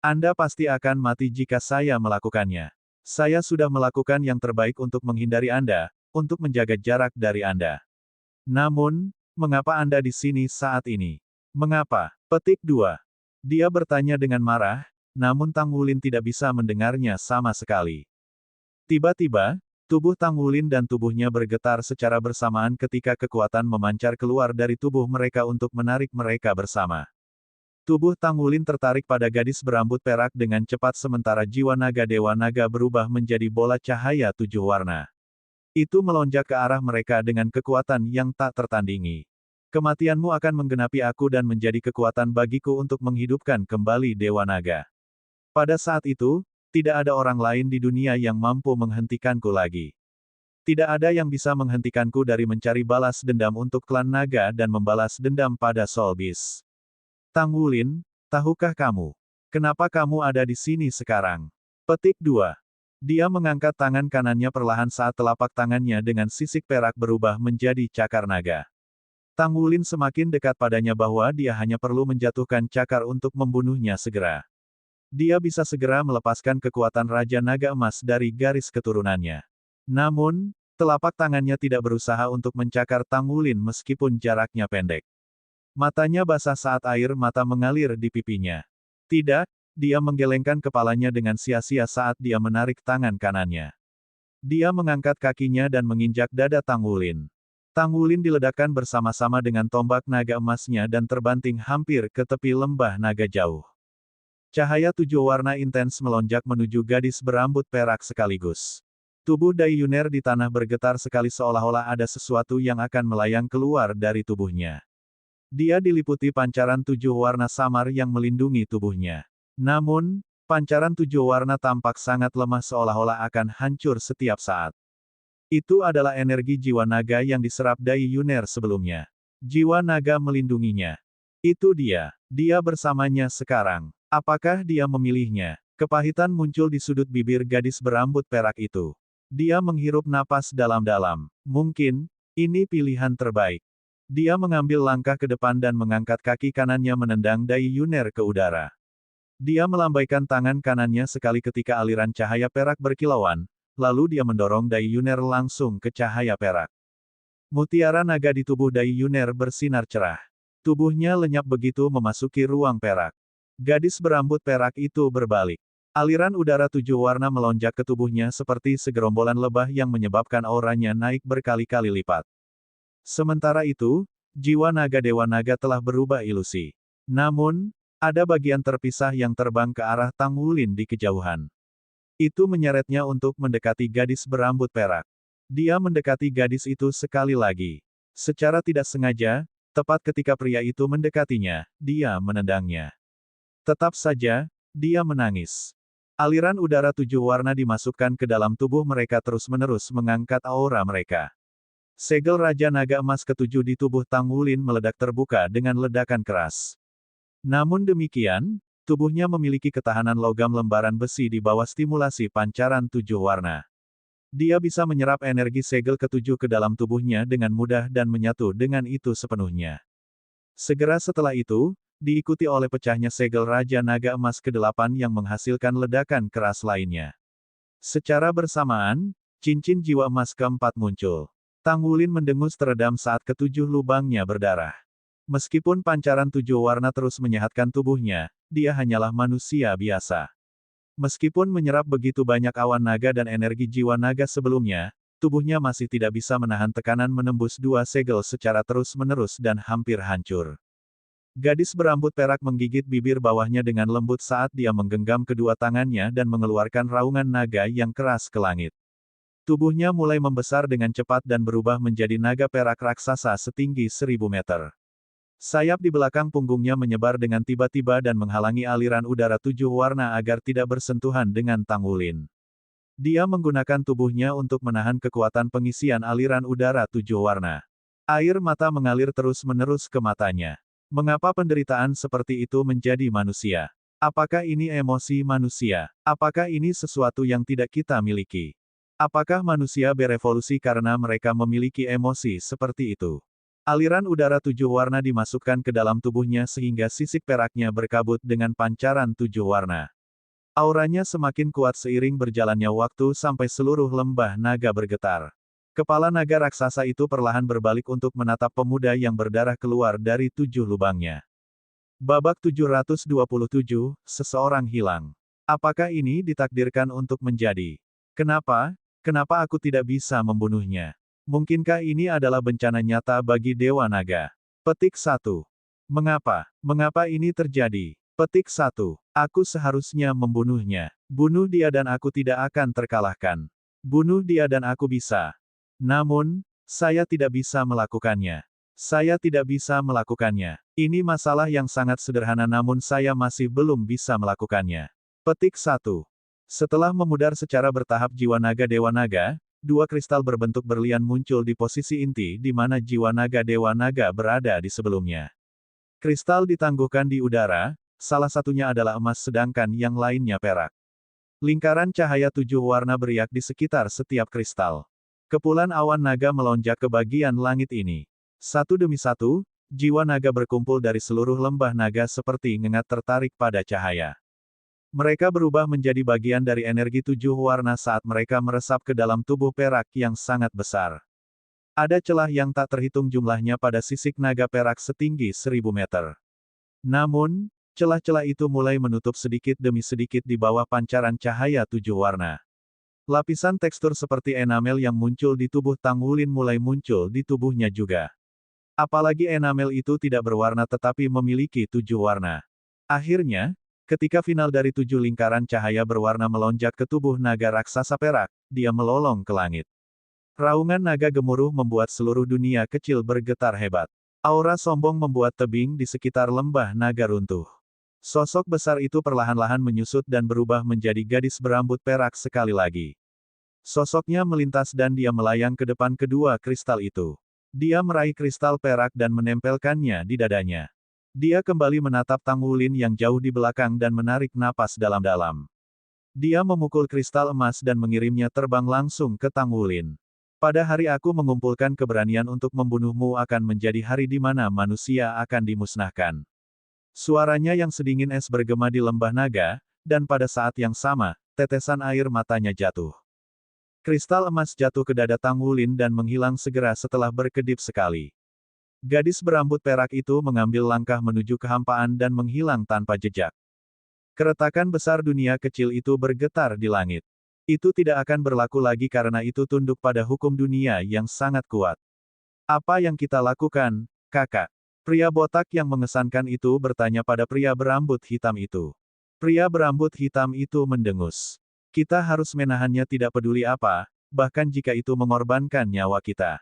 Anda pasti akan mati jika saya melakukannya. Saya sudah melakukan yang terbaik untuk menghindari Anda, untuk menjaga jarak dari Anda. Namun, mengapa Anda di sini saat ini? Mengapa? Petik 2. Dia bertanya dengan marah, namun Tang Wulin tidak bisa mendengarnya sama sekali. Tiba-tiba, tubuh Tang Wulin dan tubuhnya bergetar secara bersamaan ketika kekuatan memancar keluar dari tubuh mereka untuk menarik mereka bersama. Tubuh Tang Wulin tertarik pada gadis berambut perak dengan cepat sementara jiwa naga Dewa Naga berubah menjadi bola cahaya 7 warna. Itu melonjak ke arah mereka dengan kekuatan yang tak tertandingi. Kematianmu akan menggenapi aku dan menjadi kekuatan bagiku untuk menghidupkan kembali Dewa Naga. Pada saat itu, tidak ada orang lain di dunia yang mampu menghentikanku lagi. Tidak ada yang bisa menghentikanku dari mencari balas dendam untuk klan naga dan membalas dendam pada Soul Beast. Tang Wulin, tahukah kamu? Kenapa kamu ada di sini sekarang? Petik 2. Dia mengangkat tangan kanannya perlahan saat telapak tangannya dengan sisik perak berubah menjadi cakar naga. Tang Wulin semakin dekat padanya bahwa dia hanya perlu menjatuhkan cakar untuk membunuhnya segera. Dia bisa segera melepaskan kekuatan Raja Naga Emas dari garis keturunannya. Namun, telapak tangannya tidak berusaha untuk mencakar Tang Wulin meskipun jaraknya pendek. Matanya basah saat air mata mengalir di pipinya. Tidak, dia menggelengkan kepalanya dengan sia-sia saat dia menarik tangan kanannya. Dia mengangkat kakinya dan menginjak dada Tang Wulin. Tang Wulin diledakkan bersama-sama dengan tombak naga emasnya dan terbanting hampir ke tepi lembah naga jauh. Cahaya 7 warna intens melonjak menuju gadis berambut perak sekaligus. Tubuh Dai Yuner di tanah bergetar sekali seolah-olah ada sesuatu yang akan melayang keluar dari tubuhnya. Dia diliputi pancaran 7 warna samar yang melindungi tubuhnya. Namun, pancaran 7 warna tampak sangat lemah seolah-olah akan hancur setiap saat. Itu adalah energi jiwa naga yang diserap Dai Yuner sebelumnya. Jiwa naga melindunginya. Itu dia. Dia bersamanya sekarang. Apakah dia memilihnya? Kepahitan muncul di sudut bibir gadis berambut perak itu. Dia menghirup napas dalam-dalam. Mungkin, ini pilihan terbaik. Dia mengambil langkah ke depan dan mengangkat kaki kanannya menendang Dai Yuner ke udara. Dia melambaikan tangan kanannya sekali ketika aliran cahaya perak berkilauan, lalu dia mendorong Dai Yuner langsung ke cahaya perak. Mutiara naga di tubuh Dai Yuner bersinar cerah. Tubuhnya lenyap begitu memasuki ruang perak. Gadis berambut perak itu berbalik. Aliran udara 7 warna melonjak ke tubuhnya seperti segerombolan lebah yang menyebabkan auranya naik berkali-kali lipat. Sementara itu, jiwa naga Dewa Naga telah berubah ilusi. Namun, ada bagian terpisah yang terbang ke arah Tang Wulin di kejauhan. Itu menyeretnya untuk mendekati gadis berambut perak. Dia mendekati gadis itu sekali lagi. Secara tidak sengaja, tepat ketika pria itu mendekatinya, dia menendangnya. Tetap saja, dia menangis. Aliran udara 7 warna dimasukkan ke dalam tubuh mereka terus-menerus mengangkat aura mereka. Segel Raja Naga Emas ke-7 di tubuh Tang Wulin meledak terbuka dengan ledakan keras. Namun demikian, tubuhnya memiliki ketahanan logam lembaran besi di bawah stimulasi pancaran 7 warna. Dia bisa menyerap energi segel ke-7 ke dalam tubuhnya dengan mudah dan menyatu dengan itu sepenuhnya. Segera setelah itu, diikuti oleh pecahnya segel Raja Naga Emas ke-8 yang menghasilkan ledakan keras lainnya. Secara bersamaan, cincin jiwa emas ke-4 muncul. Tang Wulin mendengus teredam saat ke-7 lubangnya berdarah. Meskipun pancaran 7 warna terus menyehatkan tubuhnya, dia hanyalah manusia biasa. Meskipun menyerap begitu banyak awan naga dan energi jiwa naga sebelumnya, tubuhnya masih tidak bisa menahan tekanan menembus 2 segel secara terus-menerus dan hampir hancur. Gadis berambut perak menggigit bibir bawahnya dengan lembut saat dia menggenggam kedua tangannya dan mengeluarkan raungan naga yang keras ke langit. Tubuhnya mulai membesar dengan cepat dan berubah menjadi naga perak raksasa setinggi 1000 meter. Sayap di belakang punggungnya menyebar dengan tiba-tiba dan menghalangi aliran udara 7 warna agar tidak bersentuhan dengan Tang Wulin. Dia menggunakan tubuhnya untuk menahan kekuatan pengisian aliran udara 7 warna. Air mata mengalir terus-menerus ke matanya. Mengapa penderitaan seperti itu menjadi manusia? Apakah ini emosi manusia? Apakah ini sesuatu yang tidak kita miliki? Apakah manusia berevolusi karena mereka memiliki emosi seperti itu? Aliran udara 7 warna dimasukkan ke dalam tubuhnya sehingga sisik peraknya berkabut dengan pancaran 7 warna. Auranya semakin kuat seiring berjalannya waktu sampai seluruh lembah naga bergetar. Kepala naga raksasa itu perlahan berbalik untuk menatap pemuda yang berdarah keluar dari 7 lubangnya. Babak 727, seseorang hilang. Apakah ini ditakdirkan untuk menjadi? Kenapa? Kenapa aku tidak bisa membunuhnya? Mungkinkah ini adalah bencana nyata bagi Dewa Naga? Petik 1. Mengapa? Mengapa ini terjadi? Petik 1. Aku seharusnya membunuhnya. Bunuh dia dan aku tidak akan terkalahkan. Bunuh dia dan aku bisa. Namun, saya tidak bisa melakukannya. Saya tidak bisa melakukannya. Ini masalah yang sangat sederhana namun saya masih belum bisa melakukannya. Petik 1. Setelah memudar secara bertahap jiwa naga Dewa Naga, dua kristal berbentuk berlian muncul di posisi inti di mana jiwa naga Dewa Naga berada di sebelumnya. Kristal ditangguhkan di udara, salah satunya adalah emas sedangkan yang lainnya perak. Lingkaran cahaya 7 warna beriak di sekitar setiap kristal. Kepulan awan naga melonjak ke bagian langit ini. Satu demi satu, jiwa naga berkumpul dari seluruh lembah naga seperti ngengat tertarik pada cahaya. Mereka berubah menjadi bagian dari energi 7 warna saat mereka meresap ke dalam tubuh perak yang sangat besar. Ada celah yang tak terhitung jumlahnya pada sisik naga perak setinggi 1000 meter. Namun, celah-celah itu mulai menutup sedikit demi sedikit di bawah pancaran cahaya 7 warna. Lapisan tekstur seperti enamel yang muncul di tubuh Tang Wulin mulai muncul di tubuhnya juga. Apalagi enamel itu tidak berwarna tetapi memiliki 7 warna. Akhirnya, ketika final dari 7 lingkaran cahaya berwarna melonjak ke tubuh naga raksasa perak, dia melolong ke langit. Raungan naga gemuruh membuat seluruh dunia kecil bergetar hebat. Aura sombong membuat tebing di sekitar lembah naga runtuh. Sosok besar itu perlahan-lahan menyusut dan berubah menjadi gadis berambut perak sekali lagi. Sosoknya melintas dan dia melayang ke depan kedua kristal itu. Dia meraih kristal perak dan menempelkannya di dadanya. Dia kembali menatap Tang Wulin yang jauh di belakang dan menarik napas dalam-dalam. Dia memukul kristal emas dan mengirimnya terbang langsung ke Tang Wulin. Pada hari aku mengumpulkan keberanian untuk membunuhmu akan menjadi hari di mana manusia akan dimusnahkan. Suaranya yang sedingin es bergema di lembah naga, dan pada saat yang sama, tetesan air matanya jatuh. Kristal emas jatuh ke dada Tang Wulin dan menghilang segera setelah berkedip sekali. Gadis berambut perak itu mengambil langkah menuju kehampaan dan menghilang tanpa jejak. Keretakan besar dunia kecil itu bergetar di langit. Itu tidak akan berlaku lagi karena itu tunduk pada hukum dunia yang sangat kuat. Apa yang kita lakukan, kakak? Pria botak yang mengesankan itu bertanya pada pria berambut hitam itu. Pria berambut hitam itu mendengus. Kita harus menahannya tidak peduli apa, bahkan jika itu mengorbankan nyawa kita.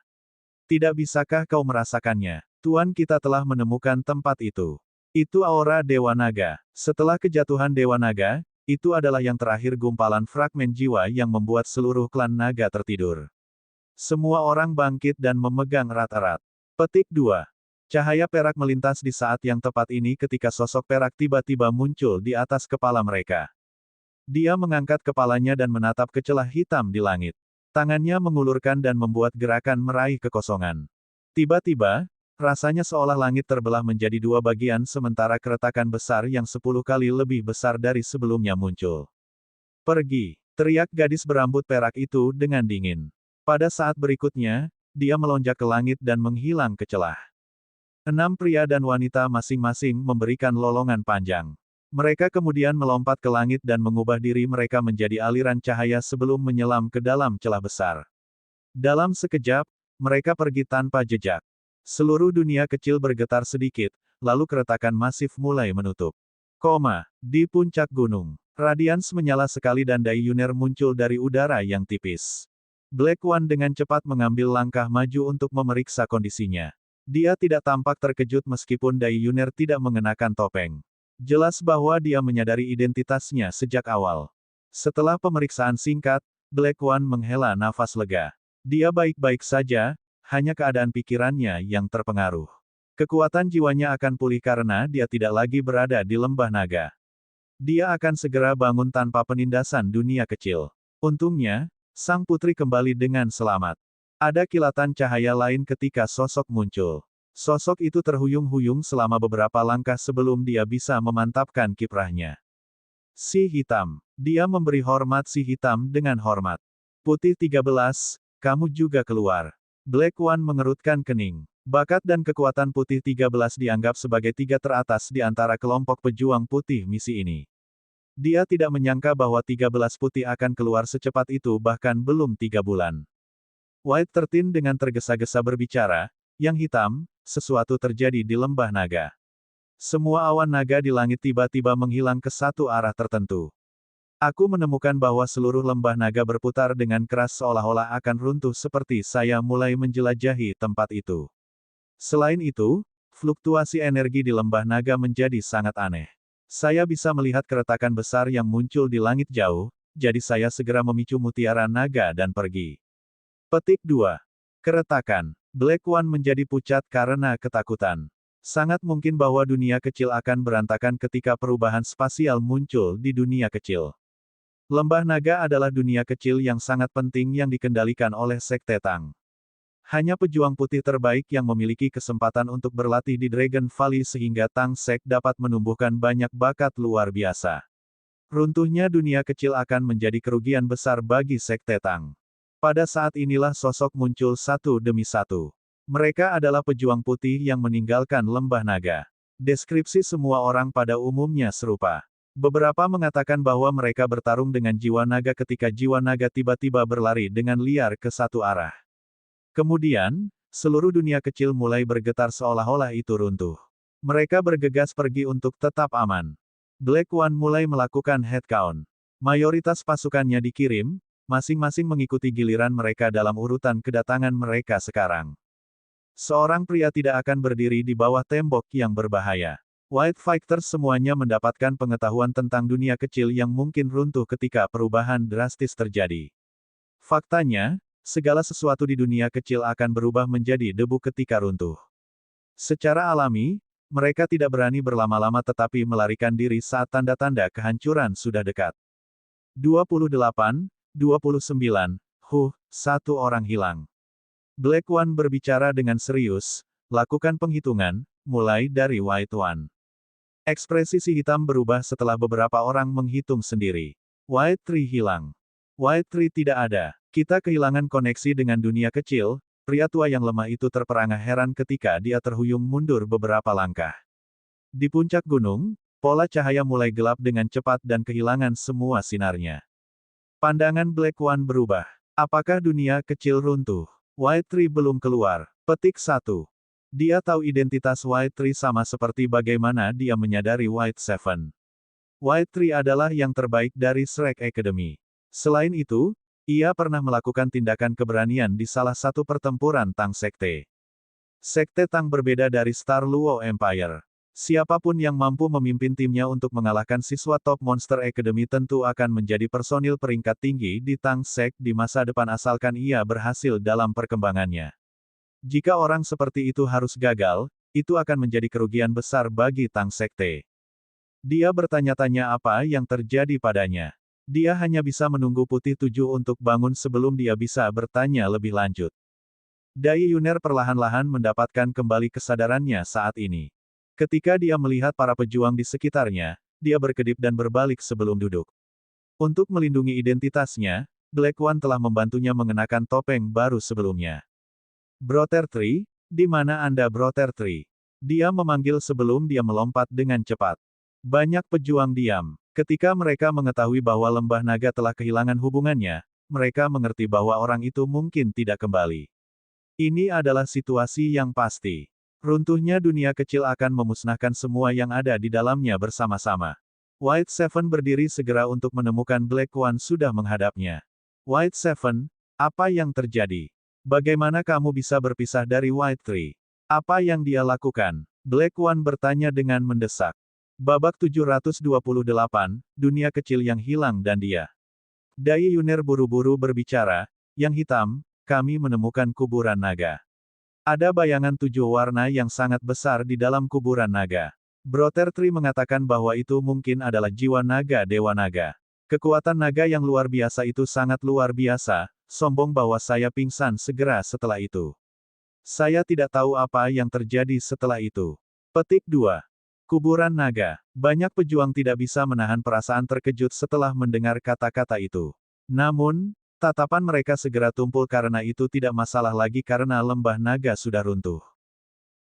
Tidak bisakah kau merasakannya? Tuan kita telah menemukan tempat itu. Itu aura Dewa Naga. Setelah kejatuhan Dewa Naga, itu adalah yang terakhir gumpalan fragmen jiwa yang membuat seluruh klan naga tertidur. Semua orang bangkit dan memegang erat-erat. Petik 2. Cahaya perak melintas di saat yang tepat ini ketika sosok perak tiba-tiba muncul di atas kepala mereka. Dia mengangkat kepalanya dan menatap ke celah hitam di langit. Tangannya mengulurkan dan membuat gerakan meraih kekosongan. Tiba-tiba, rasanya seolah langit terbelah menjadi dua bagian sementara keretakan besar yang 10 kali lebih besar dari sebelumnya muncul. Pergi, teriak gadis berambut perak itu dengan dingin. Pada saat berikutnya, dia melonjak ke langit dan menghilang ke celah. 6 pria dan wanita masing-masing memberikan lolongan panjang. Mereka kemudian melompat ke langit dan mengubah diri mereka menjadi aliran cahaya sebelum menyelam ke dalam celah besar. Dalam sekejap, mereka pergi tanpa jejak. Seluruh dunia kecil bergetar sedikit, lalu keretakan masif mulai menutup. Di puncak gunung, radians menyala sekali dan Dai Yuner muncul dari udara yang tipis. Black One dengan cepat mengambil langkah maju untuk memeriksa kondisinya. Dia tidak tampak terkejut meskipun Dai Yuner tidak mengenakan topeng. Jelas bahwa dia menyadari identitasnya sejak awal. Setelah pemeriksaan singkat, Black One menghela nafas lega. Dia baik-baik saja, hanya keadaan pikirannya yang terpengaruh. Kekuatan jiwanya akan pulih karena dia tidak lagi berada di lembah naga. Dia akan segera bangun tanpa penindasan dunia kecil. Untungnya, sang putri kembali dengan selamat. Ada kilatan cahaya lain ketika sosok muncul. Sosok itu terhuyung-huyung selama beberapa langkah sebelum dia bisa memantapkan kiprahnya. Si Hitam. Dia memberi hormat si Hitam dengan hormat. Putih 13, kamu juga keluar. Black One mengerutkan kening. Bakat dan kekuatan Putih 13 dianggap sebagai 3 teratas di antara kelompok pejuang putih misi ini. Dia tidak menyangka bahwa 13 putih akan keluar secepat itu bahkan belum 3 bulan. White 13 dengan tergesa-gesa berbicara, yang hitam, sesuatu terjadi di lembah naga. Semua awan naga di langit tiba-tiba menghilang ke satu arah tertentu. Aku menemukan bahwa seluruh lembah naga berputar dengan keras seolah-olah akan runtuh seperti saya mulai menjelajahi tempat itu. Selain itu, fluktuasi energi di lembah naga menjadi sangat aneh. Saya bisa melihat keretakan besar yang muncul di langit jauh, jadi saya segera memicu mutiara naga dan pergi. Petik 2. Keretakan. Black One menjadi pucat karena ketakutan. Sangat mungkin bahwa dunia kecil akan berantakan ketika perubahan spasial muncul di dunia kecil. Lembah naga adalah dunia kecil yang sangat penting yang dikendalikan oleh Sekte Tang. Hanya pejuang putih terbaik yang memiliki kesempatan untuk berlatih di Dragon Valley sehingga Tang Sek dapat menumbuhkan banyak bakat luar biasa. Runtuhnya dunia kecil akan menjadi kerugian besar bagi Sekte Tang. Pada saat inilah sosok muncul satu demi satu. Mereka adalah pejuang putih yang meninggalkan lembah naga. Deskripsi semua orang pada umumnya serupa. Beberapa mengatakan bahwa mereka bertarung dengan jiwa naga ketika jiwa naga tiba-tiba berlari dengan liar ke satu arah. Kemudian, seluruh dunia kecil mulai bergetar seolah-olah itu runtuh. Mereka bergegas pergi untuk tetap aman. Black One mulai melakukan head count. Mayoritas pasukannya dikirim, masing-masing mengikuti giliran mereka dalam urutan kedatangan mereka sekarang. Seorang pria tidak akan berdiri di bawah tembok yang berbahaya. White Fighters semuanya mendapatkan pengetahuan tentang dunia kecil yang mungkin runtuh ketika perubahan drastis terjadi. Faktanya, segala sesuatu di dunia kecil akan berubah menjadi debu ketika runtuh. Secara alami, mereka tidak berani berlama-lama tetapi melarikan diri saat tanda-tanda kehancuran sudah dekat. 28, 29, satu orang hilang. Black One berbicara dengan serius, lakukan penghitungan, mulai dari White One. Ekspresi si hitam berubah setelah beberapa orang menghitung sendiri. White Tree hilang. White Tree tidak ada. Kita kehilangan koneksi dengan dunia kecil. Pria tua yang lemah itu terperangah heran ketika dia terhuyung mundur beberapa langkah. Di puncak gunung, pola cahaya mulai gelap dengan cepat dan kehilangan semua sinarnya. Pandangan Black One berubah. Apakah dunia kecil runtuh? White Tree belum keluar. Petik 1. Dia tahu identitas White Tree sama seperti bagaimana dia menyadari White Seven. White Tree adalah yang terbaik dari Shrek Academy. Selain itu, ia pernah melakukan tindakan keberanian di salah satu pertempuran Tang Sekte. Sekte Tang berbeda dari Star Luo Empire. Siapapun yang mampu memimpin timnya untuk mengalahkan siswa top Monster Academy tentu akan menjadi personil peringkat tinggi di Tang Sek di masa depan asalkan ia berhasil dalam perkembangannya. Jika orang seperti itu harus gagal, itu akan menjadi kerugian besar bagi Tang Sekte. Dia bertanya-tanya apa yang terjadi padanya. Dia hanya bisa menunggu Putih Tujuh untuk bangun sebelum dia bisa bertanya lebih lanjut. Dai Yuner perlahan-lahan mendapatkan kembali kesadarannya saat ini. Ketika dia melihat para pejuang di sekitarnya, dia berkedip dan berbalik sebelum duduk. Untuk melindungi identitasnya, Black One telah membantunya mengenakan topeng baru sebelumnya. Brother Tree, di mana Anda Brother Tree? Dia memanggil sebelum dia melompat dengan cepat. Banyak pejuang diam. Ketika mereka mengetahui bahwa lembah naga telah kehilangan hubungannya, mereka mengerti bahwa orang itu mungkin tidak kembali. Ini adalah situasi yang pasti. Runtuhnya dunia kecil akan memusnahkan semua yang ada di dalamnya bersama-sama. White Seven berdiri segera untuk menemukan Black One sudah menghadapnya. White Seven, apa yang terjadi? Bagaimana kamu bisa berpisah dari White Tree? Apa yang dia lakukan? Black One bertanya dengan mendesak. Babak 728, dunia kecil yang hilang dan dia. Dai Yuner buru-buru berbicara, yang hitam, kami menemukan kuburan naga. Ada bayangan 7 warna yang sangat besar di dalam kuburan naga. Brother Tree mengatakan bahwa itu mungkin adalah jiwa naga Dewa Naga. Kekuatan naga yang luar biasa itu sangat luar biasa, sombong bahwa saya pingsan segera setelah itu. Saya tidak tahu apa yang terjadi setelah itu. Petik 2. Kuburan naga. Banyak pejuang tidak bisa menahan perasaan terkejut setelah mendengar kata-kata itu. Namun, tatapan mereka segera tumpul karena itu tidak masalah lagi karena lembah naga sudah runtuh.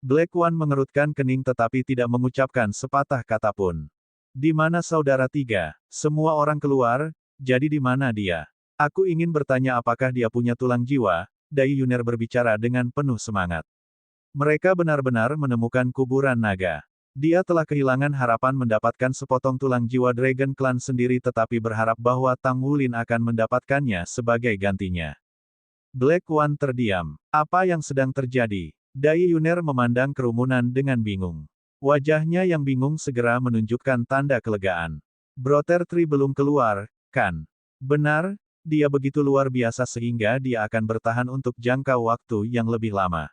Black One mengerutkan kening tetapi tidak mengucapkan sepatah kata pun. Di mana saudara tiga? Semua orang keluar, jadi di mana dia? Aku ingin bertanya apakah dia punya tulang jiwa, Dai Yuner berbicara dengan penuh semangat. Mereka benar-benar menemukan kuburan naga. Dia telah kehilangan harapan mendapatkan sepotong tulang jiwa Dragon Clan sendiri tetapi berharap bahwa Tang Wulin akan mendapatkannya sebagai gantinya. Black One terdiam. Apa yang sedang terjadi? Dai Yuner memandang kerumunan dengan bingung. Wajahnya yang bingung segera menunjukkan tanda kelegaan. Brother Tree belum keluar, kan? Benar, dia begitu luar biasa sehingga dia akan bertahan untuk jangka waktu yang lebih lama.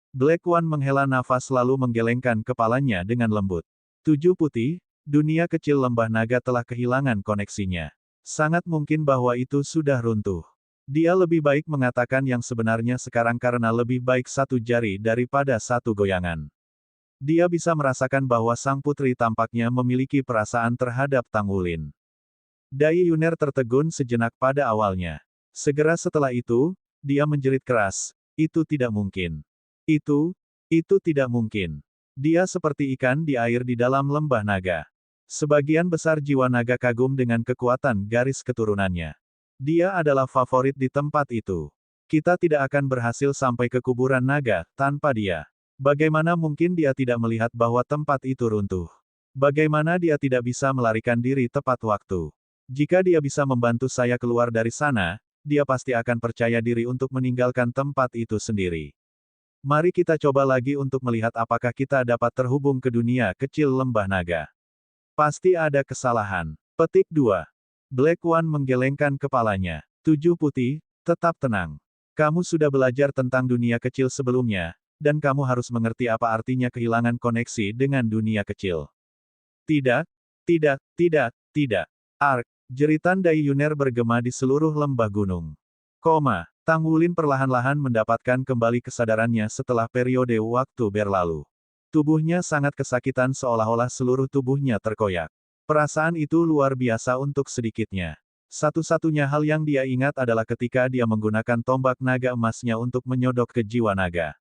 Black One menghela nafas lalu menggelengkan kepalanya dengan lembut. Tujuh putih, dunia kecil lembah naga telah kehilangan koneksinya. Sangat mungkin bahwa itu sudah runtuh. Dia lebih baik mengatakan yang sebenarnya sekarang karena lebih baik satu jari daripada satu goyangan. Dia bisa merasakan bahwa sang putri tampaknya memiliki perasaan terhadap Tang Wulin. Dai Yuner tertegun sejenak pada awalnya. Segera setelah itu, dia menjerit keras, itu tidak mungkin. Itu tidak mungkin. Dia seperti ikan di air di dalam lembah naga. Sebagian besar jiwa naga kagum dengan kekuatan garis keturunannya. Dia adalah favorit di tempat itu. Kita tidak akan berhasil sampai ke kuburan naga tanpa dia. Bagaimana mungkin dia tidak melihat bahwa tempat itu runtuh? Bagaimana dia tidak bisa melarikan diri tepat waktu? Jika dia bisa membantu saya keluar dari sana, dia pasti akan percaya diri untuk meninggalkan tempat itu sendiri. Mari kita coba lagi untuk melihat apakah kita dapat terhubung ke dunia kecil lembah naga. Pasti ada kesalahan. Petik 2. Black One menggelengkan kepalanya. Tujuh putih, tetap tenang. Kamu sudah belajar tentang dunia kecil sebelumnya, dan kamu harus mengerti apa artinya kehilangan koneksi dengan dunia kecil. Tidak, tidak. Ark, jeritan Dai Yuner bergema di seluruh lembah gunung. Tang Wulin perlahan-lahan mendapatkan kembali kesadarannya setelah periode waktu berlalu. Tubuhnya sangat kesakitan seolah-olah seluruh tubuhnya terkoyak. Perasaan itu luar biasa untuk sedikitnya. Satu-satunya hal yang dia ingat adalah ketika dia menggunakan tombak naga emasnya untuk menyodok ke jiwa naga.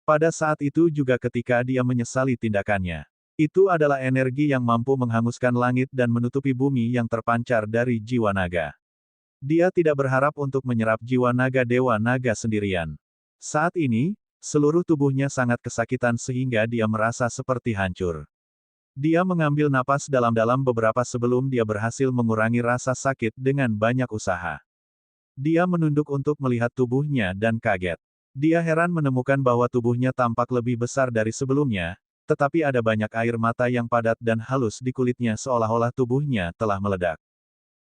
Pada saat itu juga ketika dia menyesali tindakannya. Itu adalah energi yang mampu menghanguskan langit dan menutupi bumi yang terpancar dari jiwa naga. Dia tidak berharap untuk menyerap jiwa naga dewa naga sendirian. Saat ini, seluruh tubuhnya sangat kesakitan sehingga dia merasa seperti hancur. Dia mengambil napas dalam-dalam beberapa sebelum dia berhasil mengurangi rasa sakit dengan banyak usaha. Dia menunduk untuk melihat tubuhnya dan kaget. Dia heran menemukan bahwa tubuhnya tampak lebih besar dari sebelumnya, tetapi ada banyak air mata yang padat dan halus di kulitnya seolah-olah tubuhnya telah meledak.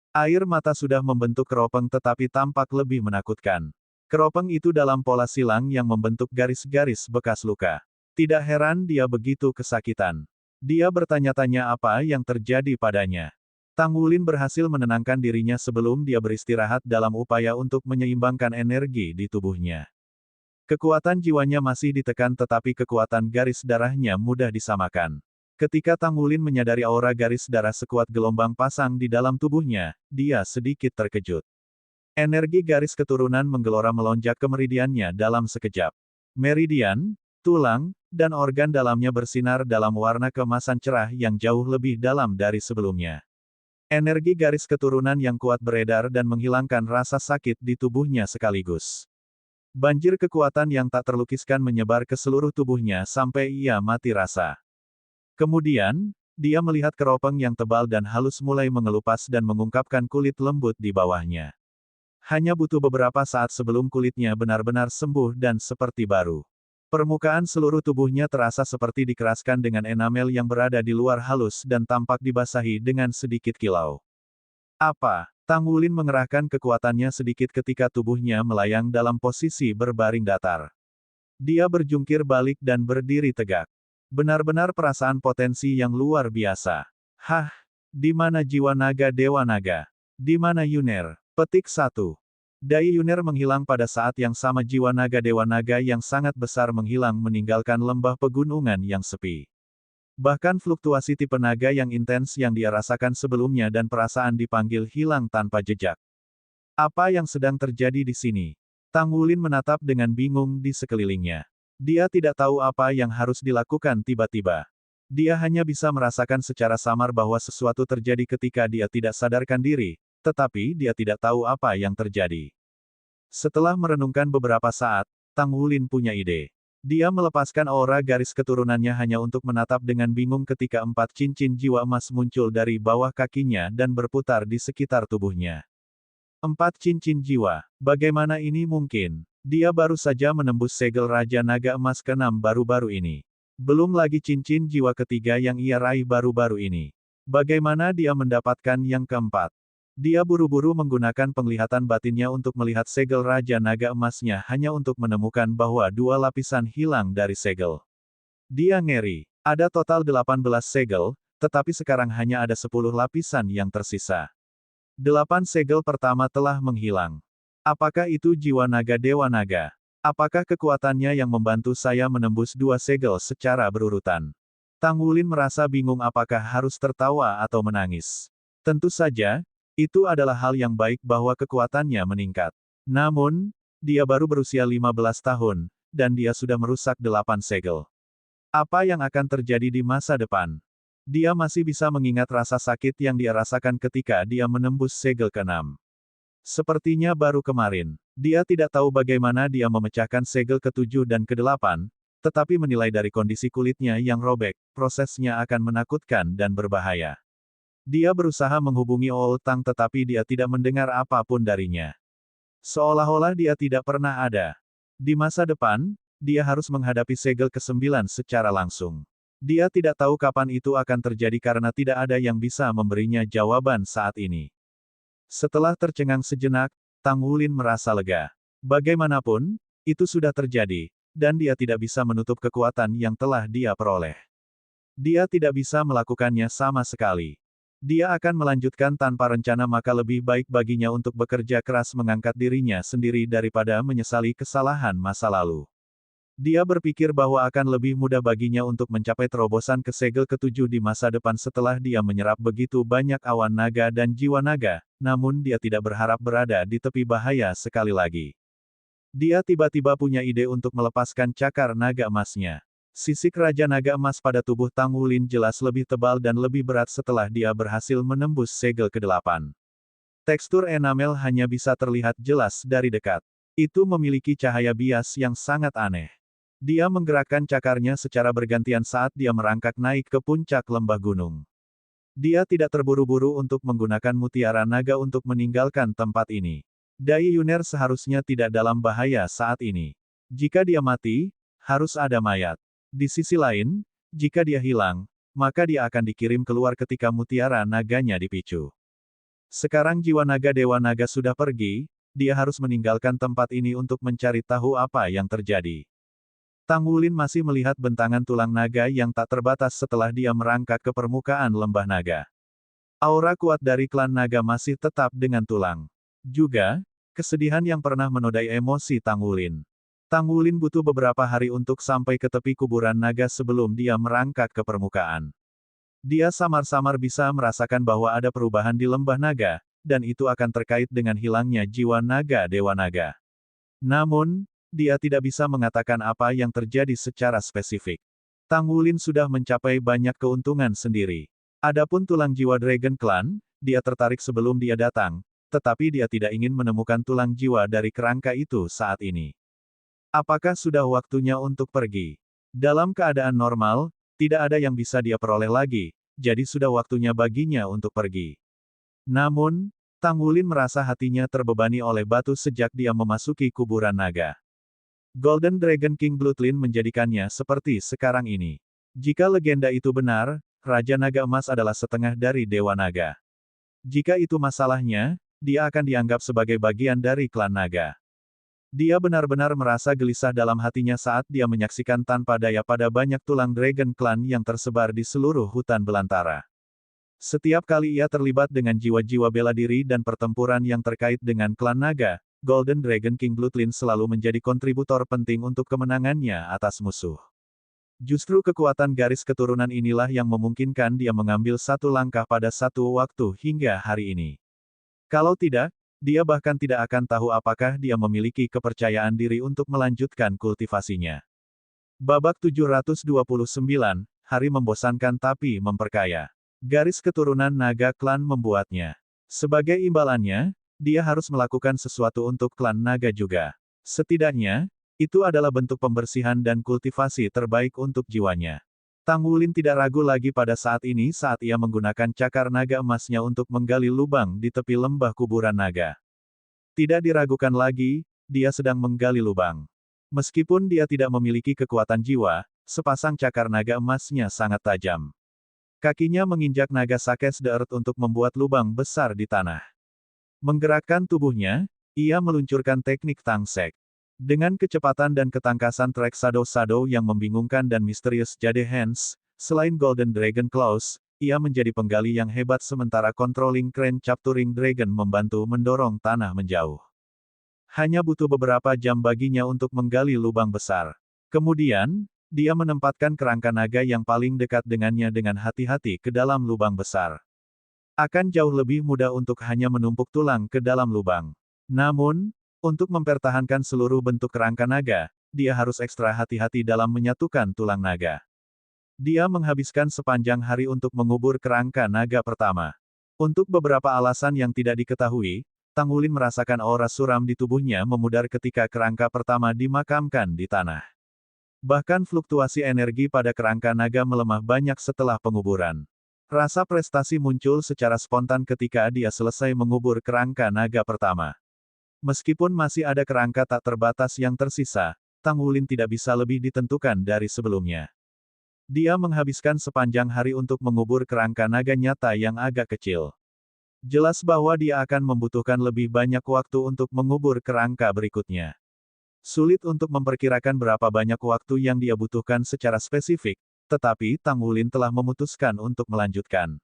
Air mata sudah membentuk keropeng tetapi tampak lebih menakutkan. Keropeng itu dalam pola silang yang membentuk garis-garis bekas luka. Tidak heran dia begitu kesakitan. Dia bertanya-tanya apa yang terjadi padanya. Tang Wulin berhasil menenangkan dirinya sebelum dia beristirahat dalam upaya untuk menyeimbangkan energi di tubuhnya. Kekuatan jiwanya masih ditekan tetapi kekuatan garis darahnya mudah disamakan. Ketika Tang Wulin menyadari aura garis darah sekuat gelombang pasang di dalam tubuhnya, dia sedikit terkejut. Energi garis keturunan menggelora melonjak ke meridiannya dalam sekejap. Meridian, tulang, dan organ dalamnya bersinar dalam warna keemasan cerah yang jauh lebih dalam dari sebelumnya. Energi garis keturunan yang kuat beredar dan menghilangkan rasa sakit di tubuhnya sekaligus. Banjir kekuatan yang tak terlukiskan menyebar ke seluruh tubuhnya sampai ia mati rasa. Kemudian, dia melihat keropeng yang tebal dan halus mulai mengelupas dan mengungkapkan kulit lembut di bawahnya. Hanya butuh beberapa saat sebelum kulitnya benar-benar sembuh dan seperti baru. Permukaan seluruh tubuhnya terasa seperti dikeraskan dengan enamel yang berada di luar halus dan tampak dibasahi dengan sedikit kilau. Apa? Tang Wulin mengerahkan kekuatannya sedikit ketika tubuhnya melayang dalam posisi berbaring datar. Dia berjungkir balik dan berdiri tegak. Benar-benar perasaan potensi yang luar biasa. Hah? Di mana jiwa naga dewa naga? Di mana Yuner? Petik 1. Dai Yuner menghilang pada saat yang sama jiwa naga dewa naga yang sangat besar menghilang meninggalkan lembah pegunungan yang sepi. Bahkan fluktuasi tipe naga yang intens yang dia rasakan sebelumnya dan perasaan dipanggil hilang tanpa jejak. Apa yang sedang terjadi di sini? Tang Wulin menatap dengan bingung di sekelilingnya. Dia tidak tahu apa yang harus dilakukan tiba-tiba. Dia hanya bisa merasakan secara samar bahwa sesuatu terjadi ketika dia tidak sadarkan diri, tetapi dia tidak tahu apa yang terjadi. Setelah merenungkan beberapa saat, Tang Wulin punya ide. Dia melepaskan aura garis keturunannya hanya untuk menatap dengan bingung ketika 4 cincin jiwa emas muncul dari bawah kakinya dan berputar di sekitar tubuhnya. 4 cincin jiwa. Bagaimana ini mungkin? Dia baru saja menembus segel Raja Naga Emas ke-6 baru-baru ini. Belum lagi cincin jiwa ketiga yang ia raih baru-baru ini. Bagaimana dia mendapatkan yang keempat? Dia buru-buru menggunakan penglihatan batinnya untuk melihat segel Raja Naga Emasnya hanya untuk menemukan bahwa 2 lapisan hilang dari segel. Dia ngeri. Ada total 18 segel, tetapi sekarang hanya ada 10 lapisan yang tersisa. 8 segel pertama telah menghilang. Apakah itu jiwa naga Dewa Naga? Apakah kekuatannya yang membantu saya menembus 2 segel secara berurutan? Tang Wulin merasa bingung apakah harus tertawa atau menangis. Tentu saja, itu adalah hal yang baik bahwa kekuatannya meningkat. Namun, dia baru berusia 15 tahun, dan dia sudah merusak 8 segel. Apa yang akan terjadi di masa depan? Dia masih bisa mengingat rasa sakit yang dia rasakan ketika dia menembus segel ke-6. Sepertinya baru kemarin. Dia tidak tahu bagaimana dia memecahkan segel ke-7 dan ke-8, tetapi menilai dari kondisi kulitnya yang robek, prosesnya akan menakutkan dan berbahaya. Dia berusaha menghubungi Old Tang tetapi dia tidak mendengar apapun darinya. Seolah-olah dia tidak pernah ada. Di masa depan, dia harus menghadapi segel ke-9 secara langsung. Dia tidak tahu kapan itu akan terjadi karena tidak ada yang bisa memberinya jawaban saat ini. Setelah tercengang sejenak, Tang Wulin merasa lega. Bagaimanapun, itu sudah terjadi, dan dia tidak bisa menutup kekuatan yang telah dia peroleh. Dia tidak bisa melakukannya sama sekali. Dia akan melanjutkan tanpa rencana maka lebih baik baginya untuk bekerja keras mengangkat dirinya sendiri daripada menyesali kesalahan masa lalu. Dia berpikir bahwa akan lebih mudah baginya untuk mencapai terobosan ke segel ke-7 di masa depan setelah dia menyerap begitu banyak awan naga dan jiwa naga, namun dia tidak berharap berada di tepi bahaya sekali lagi. Dia tiba-tiba punya ide untuk melepaskan cakar naga emasnya. Sisik Raja Naga Emas pada tubuh Tang Wulin jelas lebih tebal dan lebih berat setelah dia berhasil menembus segel ke-8. Tekstur enamel hanya bisa terlihat jelas dari dekat. Itu memiliki cahaya bias yang sangat aneh. Dia menggerakkan cakarnya secara bergantian saat dia merangkak naik ke puncak lembah gunung. Dia tidak terburu-buru untuk menggunakan mutiara naga untuk meninggalkan tempat ini. Dai Yuner seharusnya tidak dalam bahaya saat ini. Jika dia mati, harus ada mayat. Di sisi lain, jika dia hilang, maka dia akan dikirim keluar ketika mutiara naganya dipicu. Sekarang jiwa naga Dewa Naga sudah pergi, dia harus meninggalkan tempat ini untuk mencari tahu apa yang terjadi. Tang Wulin masih melihat bentangan tulang naga yang tak terbatas setelah dia merangkak ke permukaan lembah naga. Aura kuat dari klan naga masih tetap dengan tulang. Juga, kesedihan yang pernah menodai emosi Tang Wulin. Tang Wulin butuh beberapa hari untuk sampai ke tepi kuburan naga sebelum dia merangkak ke permukaan. Dia samar-samar bisa merasakan bahwa ada perubahan di lembah naga, dan itu akan terkait dengan hilangnya jiwa naga Dewa Naga. Namun, dia tidak bisa mengatakan apa yang terjadi secara spesifik. Tang Wulin sudah mencapai banyak keuntungan sendiri. Adapun tulang jiwa Dragon Clan, dia tertarik sebelum dia datang, tetapi dia tidak ingin menemukan tulang jiwa dari kerangka itu saat ini. Apakah sudah waktunya untuk pergi? Dalam keadaan normal, tidak ada yang bisa dia peroleh lagi, jadi sudah waktunya baginya untuk pergi. Namun, Tang Wulin merasa hatinya terbebani oleh batu sejak dia memasuki kuburan naga. Golden Dragon King Bloodline menjadikannya seperti sekarang ini. Jika legenda itu benar, Raja Naga Emas adalah setengah dari Dewa Naga. Jika itu masalahnya, dia akan dianggap sebagai bagian dari klan naga. Dia benar-benar merasa gelisah dalam hatinya saat dia menyaksikan tanpa daya pada banyak tulang Dragon Clan yang tersebar di seluruh hutan belantara. Setiap kali ia terlibat dengan jiwa-jiwa bela diri dan pertempuran yang terkait dengan klan naga, Golden Dragon King Bloodline selalu menjadi kontributor penting untuk kemenangannya atas musuh. Justru kekuatan garis keturunan inilah yang memungkinkan dia mengambil satu langkah pada satu waktu hingga hari ini. Kalau tidak, dia bahkan tidak akan tahu apakah dia memiliki kepercayaan diri untuk melanjutkan kultivasinya. Babak 729, hari membosankan tapi memperkaya. Garis keturunan naga klan membuatnya. Sebagai imbalannya, dia harus melakukan sesuatu untuk klan naga juga. Setidaknya, Itu adalah bentuk pembersihan dan kultivasi terbaik untuk jiwanya. Tang Wulin tidak ragu lagi pada saat ini saat ia menggunakan cakar naga emasnya untuk menggali lubang di tepi lembah kuburan naga. Tidak diragukan lagi, dia sedang menggali lubang. Meskipun dia tidak memiliki kekuatan jiwa, sepasang cakar naga emasnya sangat tajam. Kakinya menginjak naga Sakes the Earth untuk membuat lubang besar di tanah. Menggerakkan tubuhnya, ia meluncurkan teknik Tang Sek. Dengan kecepatan dan ketangkasan trek Shadow yang membingungkan dan misterius Jade Hands, selain Golden Dragon Claws, ia menjadi penggali yang hebat sementara Controlling Crane Capturing Dragon membantu mendorong tanah menjauh. Hanya butuh beberapa jam baginya untuk menggali lubang besar. Kemudian, dia menempatkan kerangka naga yang paling dekat dengannya dengan hati-hati ke dalam lubang besar. Akan jauh lebih mudah untuk hanya menumpuk tulang ke dalam lubang. Namun, untuk mempertahankan seluruh bentuk kerangka naga, dia harus ekstra hati-hati dalam menyatukan tulang naga. Dia menghabiskan sepanjang hari untuk mengubur kerangka naga pertama. Untuk beberapa alasan yang tidak diketahui, Tang Wulin merasakan aura suram di tubuhnya memudar ketika kerangka pertama dimakamkan di tanah. Bahkan fluktuasi energi pada kerangka naga melemah banyak setelah penguburan. Rasa prestasi muncul secara spontan ketika dia selesai mengubur kerangka naga pertama. Meskipun masih ada kerangka tak terbatas yang tersisa, Tang Wulin tidak bisa lebih ditentukan dari sebelumnya. Dia menghabiskan sepanjang hari untuk mengubur kerangka naga nyata yang agak kecil. Jelas bahwa dia akan membutuhkan lebih banyak waktu untuk mengubur kerangka berikutnya. Sulit untuk memperkirakan berapa banyak waktu yang dia butuhkan secara spesifik, tetapi Tang Wulin telah memutuskan untuk melanjutkan.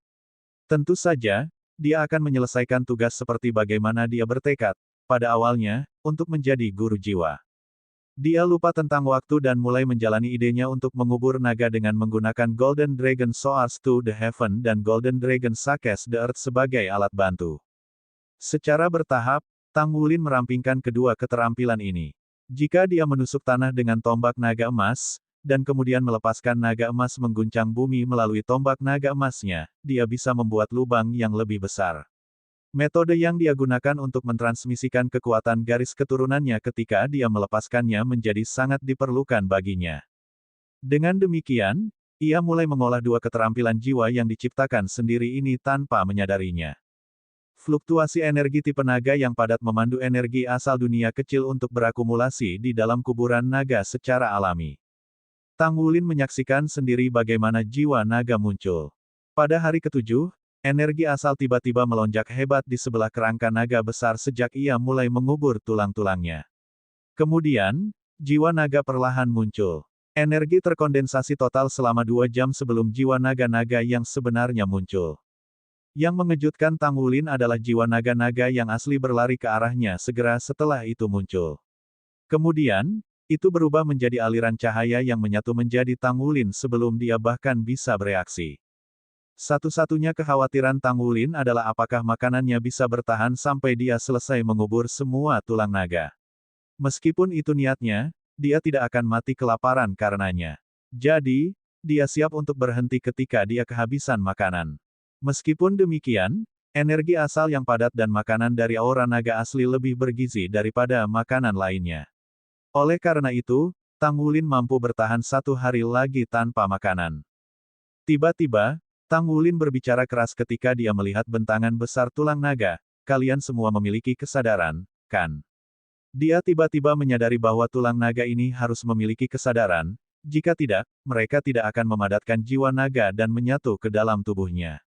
Tentu saja, dia akan menyelesaikan tugas seperti bagaimana dia bertekad, pada awalnya, untuk menjadi guru jiwa. Dia lupa tentang waktu dan mulai menjalani idenya untuk mengubur naga dengan menggunakan Golden Dragon Soars to the Heaven dan Golden Dragon Sakes the Earth sebagai alat bantu. Secara bertahap, Tang Wulin merampingkan kedua keterampilan ini. Jika dia menusuk tanah dengan tombak naga emas, dan kemudian melepaskan naga emas mengguncang bumi melalui tombak naga emasnya, dia bisa membuat lubang yang lebih besar. Metode yang dia gunakan untuk mentransmisikan kekuatan garis keturunannya ketika dia melepaskannya menjadi sangat diperlukan baginya. Dengan demikian, ia mulai mengolah dua keterampilan jiwa yang diciptakan sendiri ini tanpa menyadarinya. Fluktuasi energi tipe naga yang padat memandu energi asal dunia kecil untuk berakumulasi di dalam kuburan naga secara alami. Tang Wulin menyaksikan sendiri bagaimana jiwa naga muncul. Pada hari ketujuh, energi asal tiba-tiba melonjak hebat di sebelah kerangka naga besar sejak ia mulai mengubur tulang-tulangnya. Kemudian, jiwa naga perlahan muncul. Energi terkondensasi total selama 2 jam sebelum jiwa naga-naga yang sebenarnya muncul. Yang mengejutkan Tang Wulin adalah jiwa naga-naga yang asli berlari ke arahnya segera setelah itu muncul. Kemudian, itu berubah menjadi aliran cahaya yang menyatu menjadi Tang Wulin sebelum dia bahkan bisa bereaksi. Satu-satunya kekhawatiran Tang Wulin adalah apakah makanannya bisa bertahan sampai dia selesai mengubur semua tulang naga. Meskipun itu niatnya, dia tidak akan mati kelaparan karenanya. Jadi, dia siap untuk berhenti ketika dia kehabisan makanan. Meskipun demikian, energi asal yang padat dan makanan dari aura naga asli lebih bergizi daripada makanan lainnya. Oleh karena itu, Tang Wulin mampu bertahan 1 hari lagi tanpa makanan. Tiba-tiba, Tang Wulin berbicara keras ketika dia melihat bentangan besar tulang naga. Kalian semua memiliki kesadaran, kan? Dia tiba-tiba menyadari bahwa tulang naga ini harus memiliki kesadaran, jika tidak, mereka tidak akan memadatkan jiwa naga dan menyatu ke dalam tubuhnya.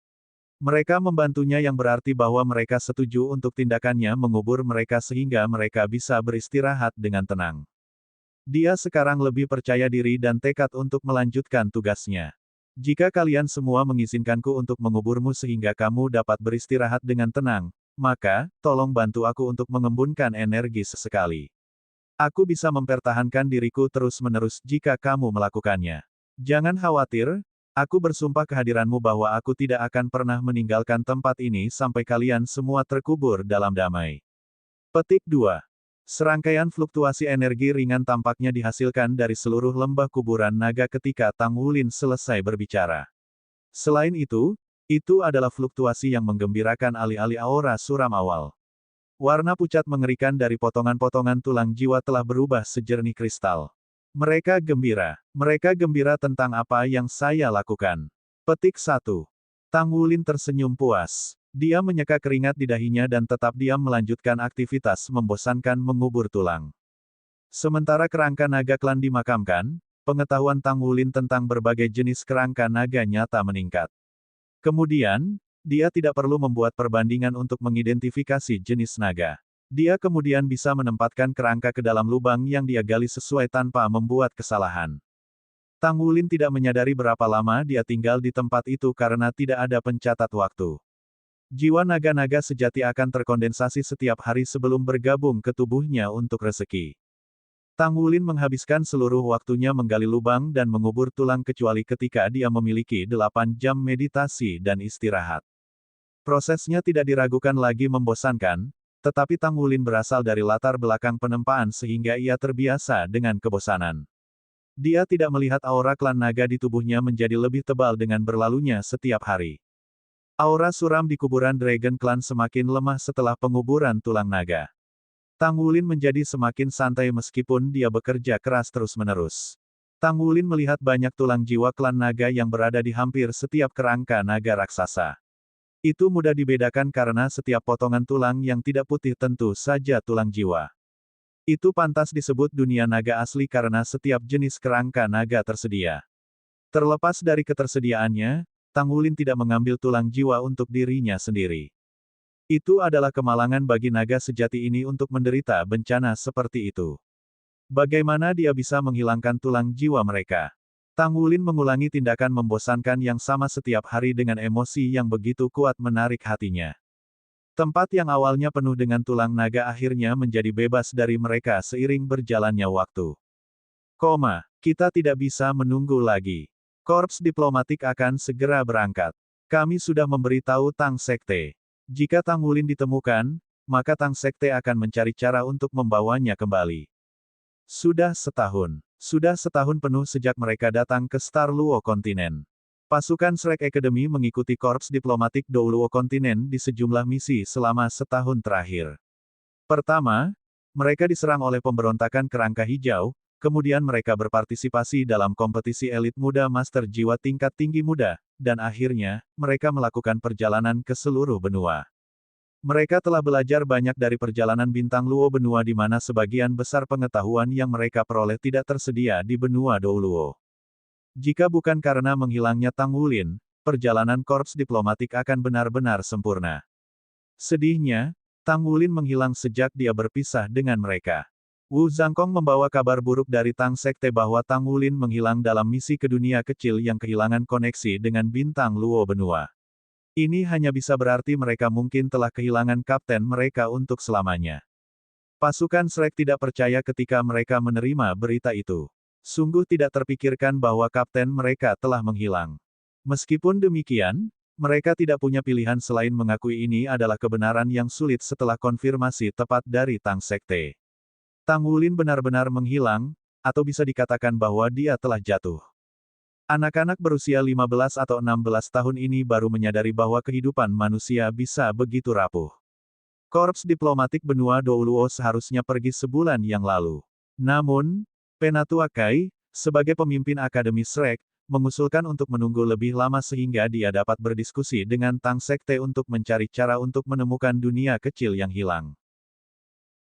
Mereka membantunya yang berarti bahwa mereka setuju untuk tindakannya mengubur mereka sehingga mereka bisa beristirahat dengan tenang. Dia sekarang lebih percaya diri dan tekad untuk melanjutkan tugasnya. Jika kalian semua mengizinkanku untuk menguburmu sehingga kamu dapat beristirahat dengan tenang, maka, tolong bantu aku untuk mengembunkan energi sesekali. Aku bisa mempertahankan diriku terus-menerus jika kamu melakukannya. Jangan khawatir, aku bersumpah kehadiranmu bahwa aku tidak akan pernah meninggalkan tempat ini sampai kalian semua terkubur dalam damai. Petik 2. Serangkaian fluktuasi energi ringan tampaknya dihasilkan dari seluruh lembah kuburan naga ketika Tang Wulin selesai berbicara. Selain itu adalah fluktuasi yang menggembirakan alih-alih aura suram awal. Warna pucat mengerikan dari potongan-potongan tulang jiwa telah berubah sejernih kristal. Mereka gembira. Mereka gembira tentang apa yang saya lakukan. Petik 1. Tang Wulin tersenyum puas. Dia menyeka keringat di dahinya dan tetap diam melanjutkan aktivitas membosankan mengubur tulang. Sementara kerangka naga klan dimakamkan, pengetahuan Tang Wulin tentang berbagai jenis kerangka naga nyata meningkat. Kemudian, dia tidak perlu membuat perbandingan untuk mengidentifikasi jenis naga. Dia kemudian bisa menempatkan kerangka ke dalam lubang yang dia gali sesuai tanpa membuat kesalahan. Tang Wulin tidak menyadari berapa lama dia tinggal di tempat itu karena tidak ada pencatat waktu. Jiwa naga-naga sejati akan terkondensasi setiap hari sebelum bergabung ke tubuhnya untuk rezeki. Tang Wulin menghabiskan seluruh waktunya menggali lubang dan mengubur tulang kecuali ketika dia memiliki 8 jam meditasi dan istirahat. Prosesnya tidak diragukan lagi membosankan, tetapi Tang Wulin berasal dari latar belakang penempaan sehingga ia terbiasa dengan kebosanan. Dia tidak melihat aura klan naga di tubuhnya menjadi lebih tebal dengan berlalunya setiap hari. Aura suram di kuburan Dragon Clan semakin lemah setelah penguburan tulang naga. Tang Wulin menjadi semakin santai meskipun dia bekerja keras terus-menerus. Tang Wulin melihat banyak tulang jiwa klan naga yang berada di hampir setiap kerangka naga raksasa. Itu mudah dibedakan karena setiap potongan tulang yang tidak putih tentu saja tulang jiwa. Itu pantas disebut dunia naga asli karena setiap jenis kerangka naga tersedia. Terlepas dari ketersediaannya, Tang Wulin tidak mengambil tulang jiwa untuk dirinya sendiri. Itu adalah kemalangan bagi naga sejati ini untuk menderita bencana seperti itu. Bagaimana dia bisa menghilangkan tulang jiwa mereka? Tang Wulin mengulangi tindakan membosankan yang sama setiap hari dengan emosi yang begitu kuat menarik hatinya. Tempat yang awalnya penuh dengan tulang naga akhirnya menjadi bebas dari mereka seiring berjalannya waktu. Kita tidak bisa menunggu lagi. Korps diplomatik akan segera berangkat. Kami sudah memberitahu Tang Sekte. Jika Tang Wulin ditemukan, maka Tang Sekte akan mencari cara untuk membawanya kembali. Sudah setahun penuh sejak mereka datang ke Star Luo Kontinen. Pasukan Shrek Academy mengikuti Korps Diplomatik Dou Luo Kontinen di sejumlah misi selama setahun terakhir. Pertama, mereka diserang oleh pemberontakan kerangka hijau, kemudian mereka berpartisipasi dalam kompetisi elit muda Master Jiwa tingkat tinggi muda, dan akhirnya, mereka melakukan perjalanan ke seluruh benua. Mereka telah belajar banyak dari perjalanan bintang Luo benua di mana sebagian besar pengetahuan yang mereka peroleh tidak tersedia di benua Dou Luo. Jika bukan karena menghilangnya Tang Wulin, perjalanan korps diplomatik akan benar-benar sempurna. Sedihnya, Tang Wulin menghilang sejak dia berpisah dengan mereka. Wu Zhangkong membawa kabar buruk dari Tang Sekte bahwa Tang Wulin menghilang dalam misi ke dunia kecil yang kehilangan koneksi dengan bintang Luo benua. Ini hanya bisa berarti mereka mungkin telah kehilangan kapten mereka untuk selamanya. Pasukan Shrek tidak percaya ketika mereka menerima berita itu. Sungguh tidak terpikirkan bahwa kapten mereka telah menghilang. Meskipun demikian, mereka tidak punya pilihan selain mengakui ini adalah kebenaran yang sulit setelah konfirmasi tepat dari Tang Sekte. Tang Wulin benar-benar menghilang, atau bisa dikatakan bahwa dia telah jatuh. Anak-anak berusia 15 atau 16 tahun ini baru menyadari bahwa kehidupan manusia bisa begitu rapuh. Korps diplomatik benua Dou Luo seharusnya pergi sebulan yang lalu. Namun, Penatua Kai, sebagai pemimpin Akademi Shrek, mengusulkan untuk menunggu lebih lama sehingga dia dapat berdiskusi dengan Tang Sekte untuk mencari cara untuk menemukan dunia kecil yang hilang.